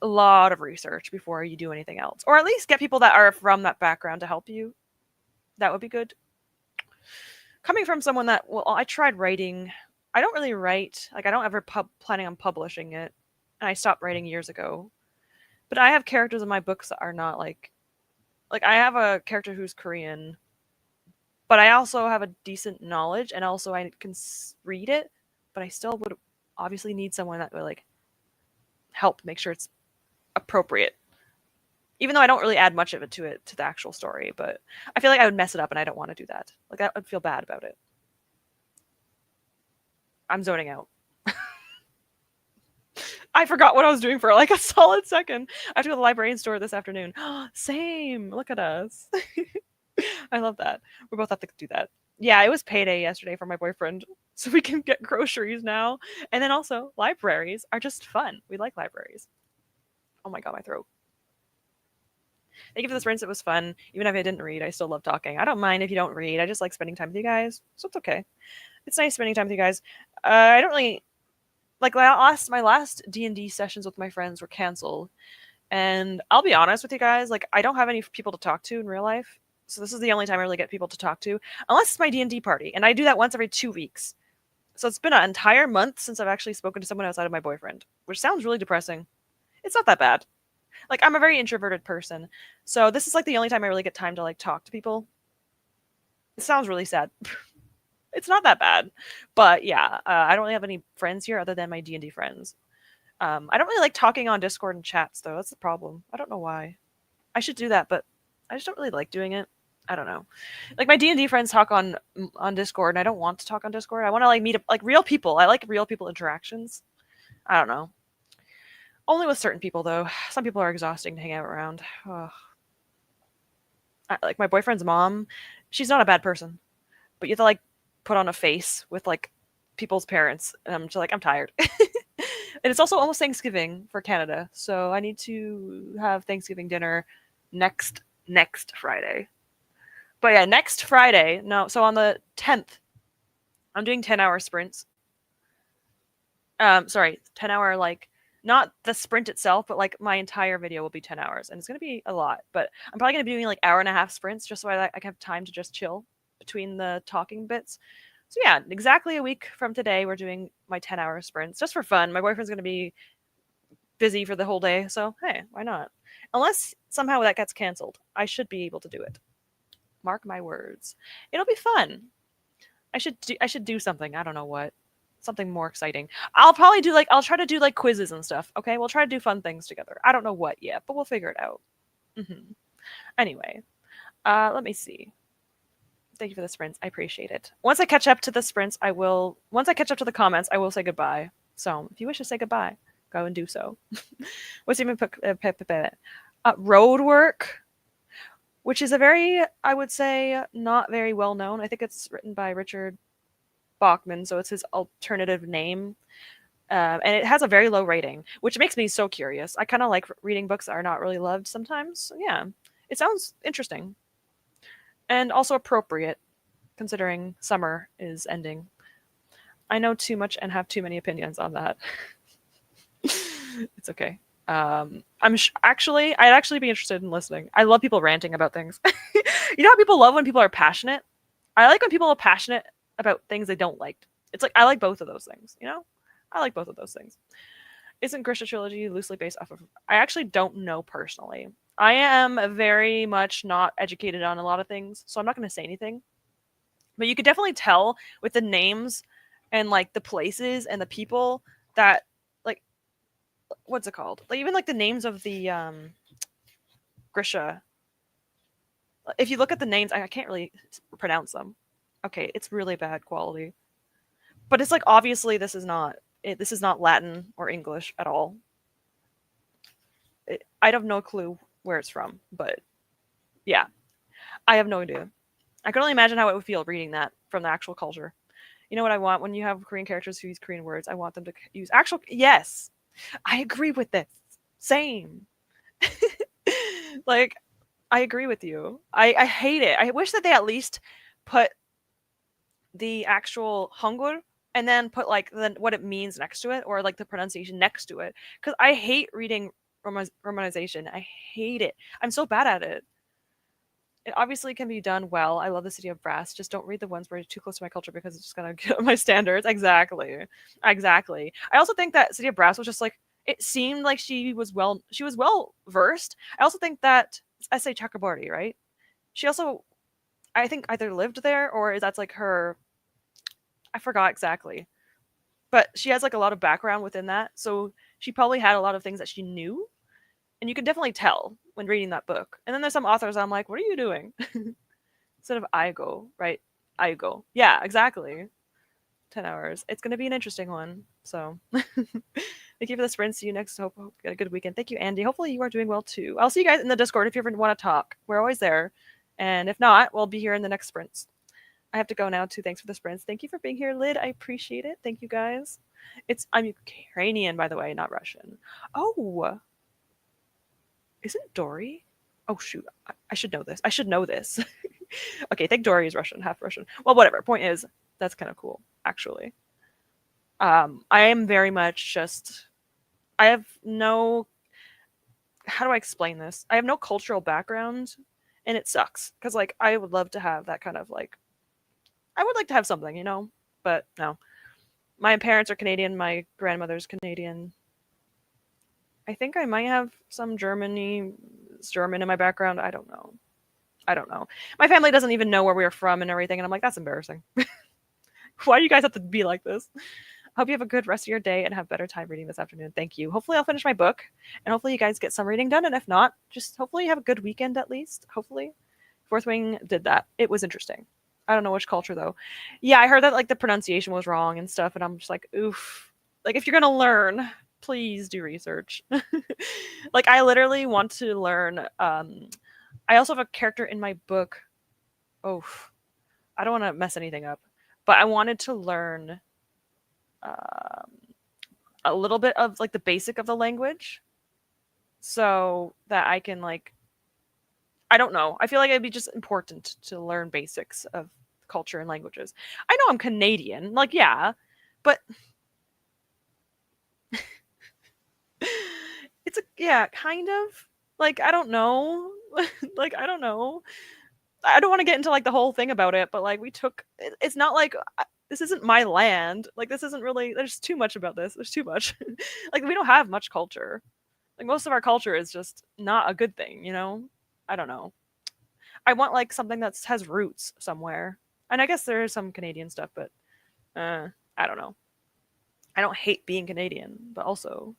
A lot of research before you do anything else. Or at least get people that are from that background to help you. That would be good. Coming from someone that, well, I tried writing. I don't really write. Like, I don't ever planning on publishing it. And I stopped writing years ago. But I have characters in my books that are not like I have a character who's Korean, but I also have a decent knowledge, and also I can read it, but I still would obviously need someone that would like help make sure it's appropriate. Even though I don't really add much of it to the actual story, but I feel like I would mess it up, and I don't want to do that. Like, I would feel bad about it. I'm zoning out. I forgot what I was doing for like a solid second. I have to go to the library and store this afternoon. Same. Look at us. I love that. We both have to do that. Yeah, it was payday yesterday for my boyfriend, so we can get groceries now. And then also, libraries are just fun. We like libraries. Oh my god, my throat. Thank you for this rinse. It was fun. Even if I didn't read, I still love talking. I don't mind if you don't read. I just like spending time with you guys, so it's okay. It's nice spending time with you guys. I don't really Like my last D&D sessions with my friends were canceled. And I'll be honest with you guys, like I don't have any people to talk to in real life. So this is the only time I really get people to talk to, unless it's my D&D party, and I do that once every 2 weeks. So it's been an entire month since I've actually spoken to someone outside of my boyfriend, which sounds really depressing. It's not that bad. Like I'm a very introverted person. So this is like the only time I really get time to like talk to people. It sounds really sad. It's not that bad. But yeah, I don't really have any friends here other than my D&D friends. I don't really like talking on Discord and chats though. That's the problem. I don't know why. I should do that, but I just don't really like doing it. I don't know. Like my D&D friends talk on Discord, and I don't want to talk on Discord. I want to like meet up like real people. I like real people interactions. I don't know. Only with certain people though. Some people are exhausting to hang out around. Ugh. Like my boyfriend's mom, she's not a bad person, but you have to like put on a face with like people's parents, and I'm just like I'm tired. And it's also almost Thanksgiving for Canada, so I need to have Thanksgiving dinner next Friday. But yeah, next Friday. No, so on the 10th, I'm doing 10-hour sprints. Sorry, 10-hour like not the sprint itself, but like my entire video will be 10 hours, and it's gonna be a lot. But I'm probably gonna be doing like hour and a half sprints just so I can have time to just chill between the talking bits. So yeah, exactly a week from today, we're doing my 10-hour sprints just for fun. My boyfriend's gonna be busy for the whole day, so hey, why not? Unless somehow that gets canceled, I should be able to do it. Mark my words. It'll be fun. I should do something. I don't know what. Something more exciting. I'll try to do like quizzes and stuff. Okay, we'll try to do fun things together. I don't know what yet, but we'll figure it out. Anyway, let me see. Thank you for the sprints. I appreciate it. Once I catch up to the sprints, once I catch up to the comments, I will say goodbye. So if you wish to say goodbye, go and do so. What's even road work, which is a very, I would say, not very well known. I think it's written by Richard Bachman, so it's his alternative name. And it has a very low rating, which makes me so curious. I kind of like reading books that are not really loved sometimes. So yeah, it sounds interesting. And also appropriate, considering summer is ending. I know too much and have too many opinions on that. It's okay. I'd actually be interested in listening. I love people ranting about things. You know how people love when people are passionate? I like when people are passionate about things they don't like. It's like I like both of those things, you know? I like both of those things. Isn't Grisha trilogy loosely based off of... I actually don't know personally. I am very much not educated on a lot of things, so I'm not going to say anything. But you could definitely tell with the names and like the places and the people that like what's it called? Like even like the names of the Grisha. If you look at the names, I can't really pronounce them. Okay, it's really bad quality. But it's like obviously this is not Latin or English at all. I have no clue where it's from, but yeah, I have no idea. I can only imagine how it would feel reading that from the actual culture. You know what I want when you have Korean characters who use Korean words? I want them to use actual... Yes, I agree with this. Same. Like, I agree with you. I hate it. I wish that they at least put the actual Hangul and then put like what it means next to it, or like the pronunciation next to it. Because I hate reading romanization. I hate it. I'm so bad at it. It obviously can be done well. I love the City of Brass. Just don't read the ones where it's too close to my culture because it's just gonna get my standards. Exactly. Exactly. I also think that City of Brass was just like, it seemed like she was well versed. I also think that S.A. Chakraborty, right? She also, I think, either lived there or that's like her... I forgot exactly. But she has like a lot of background within that. So she probably had a lot of things that she knew. And you can definitely tell when reading that book. And then there's some authors I'm like, what are you doing? Instead of Aigo, right? Aigo. Yeah, exactly. 10 hours. It's going to be an interesting one. So thank you for the sprint. See you next. Hope you get a good weekend. Thank you, Andy. Hopefully you are doing well too. I'll see you guys in the Discord if you ever want to talk. We're always there. And if not, we'll be here in the next sprints. I have to go now too. Thanks for the sprints. Thank you for being here, Lid. I appreciate it. Thank you guys. I'm Ukrainian, by the way, not Russian. Oh, isn't Dory? Oh shoot, I should know this. I should know this. Okay, I think Dory is Russian, half Russian. Well, whatever. Point is, that's kind of cool, actually. I am very much just, I have no, how do I explain this? I have no cultural background, and it sucks because like I would love to have that kind of like, I would like to have something, you know, but no. My parents are Canadian. My grandmother's Canadian. I think I might have some German in my background. I don't know. I don't know. My family doesn't even know where we are from and everything, and I'm like, that's embarrassing. Why do you guys have to be like this? Hope you have a good rest of your day and have better time reading this afternoon. Thank you. Hopefully, I'll finish my book, and hopefully, you guys get some reading done. And if not, just hopefully you have a good weekend at least. Hopefully, Fourth Wing did that. It was interesting. I don't know which culture though. Yeah, I heard that like the pronunciation was wrong and stuff, and I'm just like, oof. Like if you're gonna learn, please do research. Like I literally want to learn. I also have a character in my book. Oh, I don't want to mess anything up, but I wanted to learn um, a little bit of like the basic of the language, so that I can like, I don't know. I feel like it'd be just important to learn basics of culture and languages. I know I'm Canadian, like yeah, but it's a yeah, kind of. Like I don't know. Like I don't know. I don't want to get into like the whole thing about it, but like we took it's not like this isn't my land. Like this isn't really, there's too much about this. There's too much. Like we don't have much culture. Like most of our culture is just not a good thing, you know? I don't know. I want like something that has roots somewhere. And I guess there is some Canadian stuff, but I don't know. I don't hate being Canadian, but also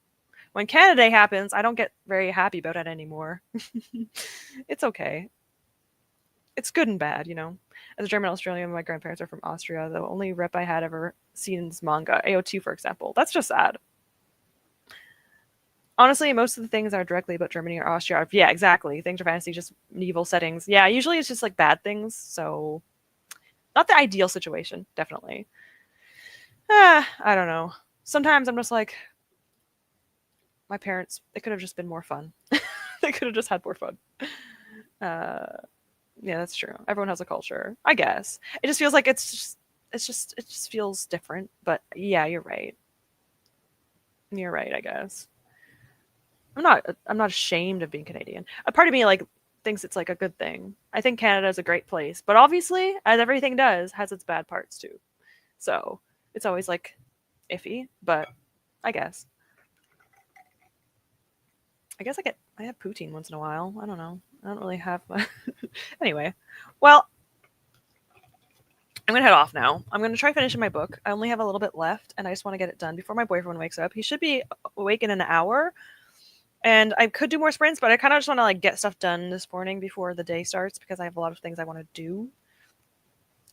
when Canada Day happens, I don't get very happy about it anymore. It's okay. It's good and bad, you know. As a German Australian, my grandparents are from Austria. The only rep I had ever seen is manga, AO2, for example. That's just sad. Honestly, most of the things that are directly about Germany or Austria are, yeah, exactly. Things are fantasy, just medieval settings. Yeah, usually it's just like bad things. So, not the ideal situation, definitely. I don't know. Sometimes I'm just like, my parents, it could have just been more fun. They could have just had more fun. Uh, yeah, that's true. Everyone has a culture, I guess. It just feels like it just feels different. But yeah, you're right. You're right, I guess. I'm not ashamed of being Canadian. A part of me like thinks it's like a good thing. I think Canada is a great place, but obviously, as everything does, has its bad parts too. So it's always like iffy, but I guess. I have poutine once in a while. I don't know. I don't really have. Anyway, well, I'm gonna head off now. I'm gonna try finishing my book. I only have a little bit left, and I just want to get it done before my boyfriend wakes up. He should be awake in an hour, and I could do more sprints, but I kind of just want to like get stuff done this morning before the day starts because I have a lot of things I want to do.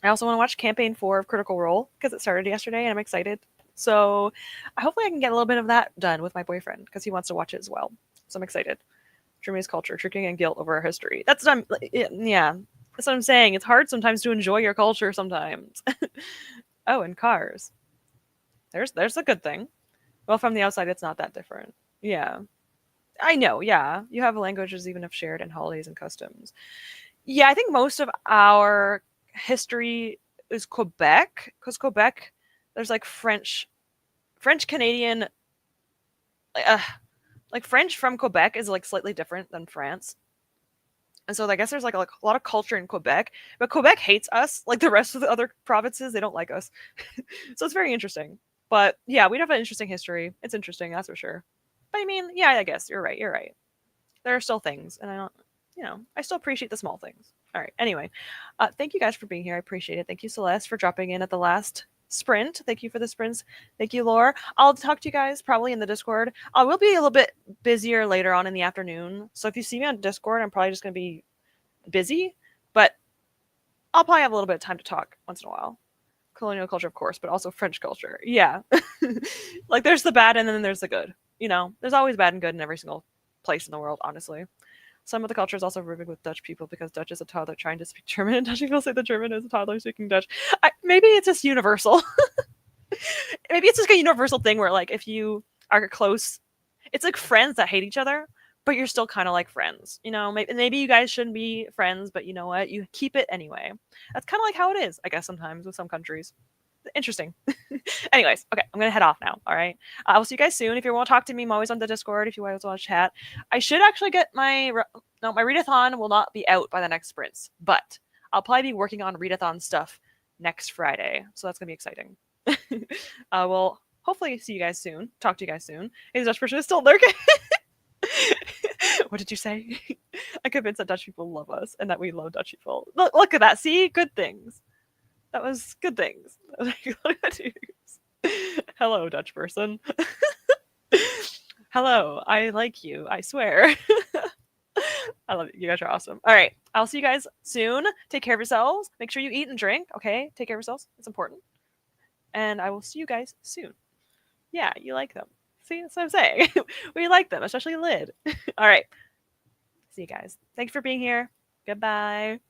I also want to watch Campaign 4 of Critical Role because it started yesterday, and I'm excited. So hopefully I can get a little bit of that done with my boyfriend because he wants to watch it as well. So I'm excited. Germany's culture, tricking and guilt over our history. That's what I'm. Yeah, that's what I'm saying. It's hard sometimes to enjoy your culture. Sometimes. Oh, and cars. There's a good thing. Well, from the outside, it's not that different. Yeah, I know. Yeah, you have languages even if shared and holidays and customs. Yeah, I think most of our history is Quebec because Quebec, there's like French Canadian. Uh, like French from Quebec is like slightly different than France. And so I guess there's like a lot of culture in Quebec, but Quebec hates us. Like the rest of the other provinces, they don't like us. So it's very interesting. But yeah, we have an interesting history. It's interesting, that's for sure. But I mean, yeah, I guess you're right. You're right. There are still things, and I don't, I still appreciate the small things. All right. Anyway, thank you guys for being here. I appreciate it. Thank you, Celeste, for dropping in at the last sprint. Thank you for the sprints. Thank you, Laura. I'll talk to you guys probably in the Discord. I will be a little bit busier later on in the afternoon. So if you see me on Discord, I'm probably just going to be busy, but I'll probably have a little bit of time to talk once in a while. Colonial culture, of course, but also French culture. Yeah. Like there's the bad and then there's the good. There's always bad and good in every single place in the world, honestly. Some of the culture is also rooted with Dutch people because Dutch is a toddler trying to speak German, and Dutch people say the German is a toddler speaking Dutch. Maybe it's just universal. Maybe it's just a universal thing where, like, if you are close, it's like friends that hate each other, but you're still kind of like friends. Maybe you guys shouldn't be friends, but you know what? You keep it anyway. That's kind of like how it is, I guess, sometimes with some countries. Interesting. Anyways, okay, I'm gonna head off now. All right, I will see you guys soon. If you want to talk to me, I'm always on the Discord. If you guys want to chat, I should actually get my my readathon will not be out by the next sprints, but I'll probably be working on readathon stuff next Friday, so that's gonna be exciting. We'll hopefully see you guys soon. Talk to you guys soon. Hey, the Dutch person is still lurking. What did you say? I'm convinced that Dutch people love us and that we love Dutch people. Look at that. See? Good things. That was good things. Hello, Dutch person. Hello. I like you. I swear. I love you. You guys are awesome. All right. I'll see you guys soon. Take care of yourselves. Make sure you eat and drink. Okay. Take care of yourselves. It's important. And I will see you guys soon. Yeah, you like them. See, that's what I'm saying. We like them, especially Lid. All right. See you guys. Thanks for being here. Goodbye.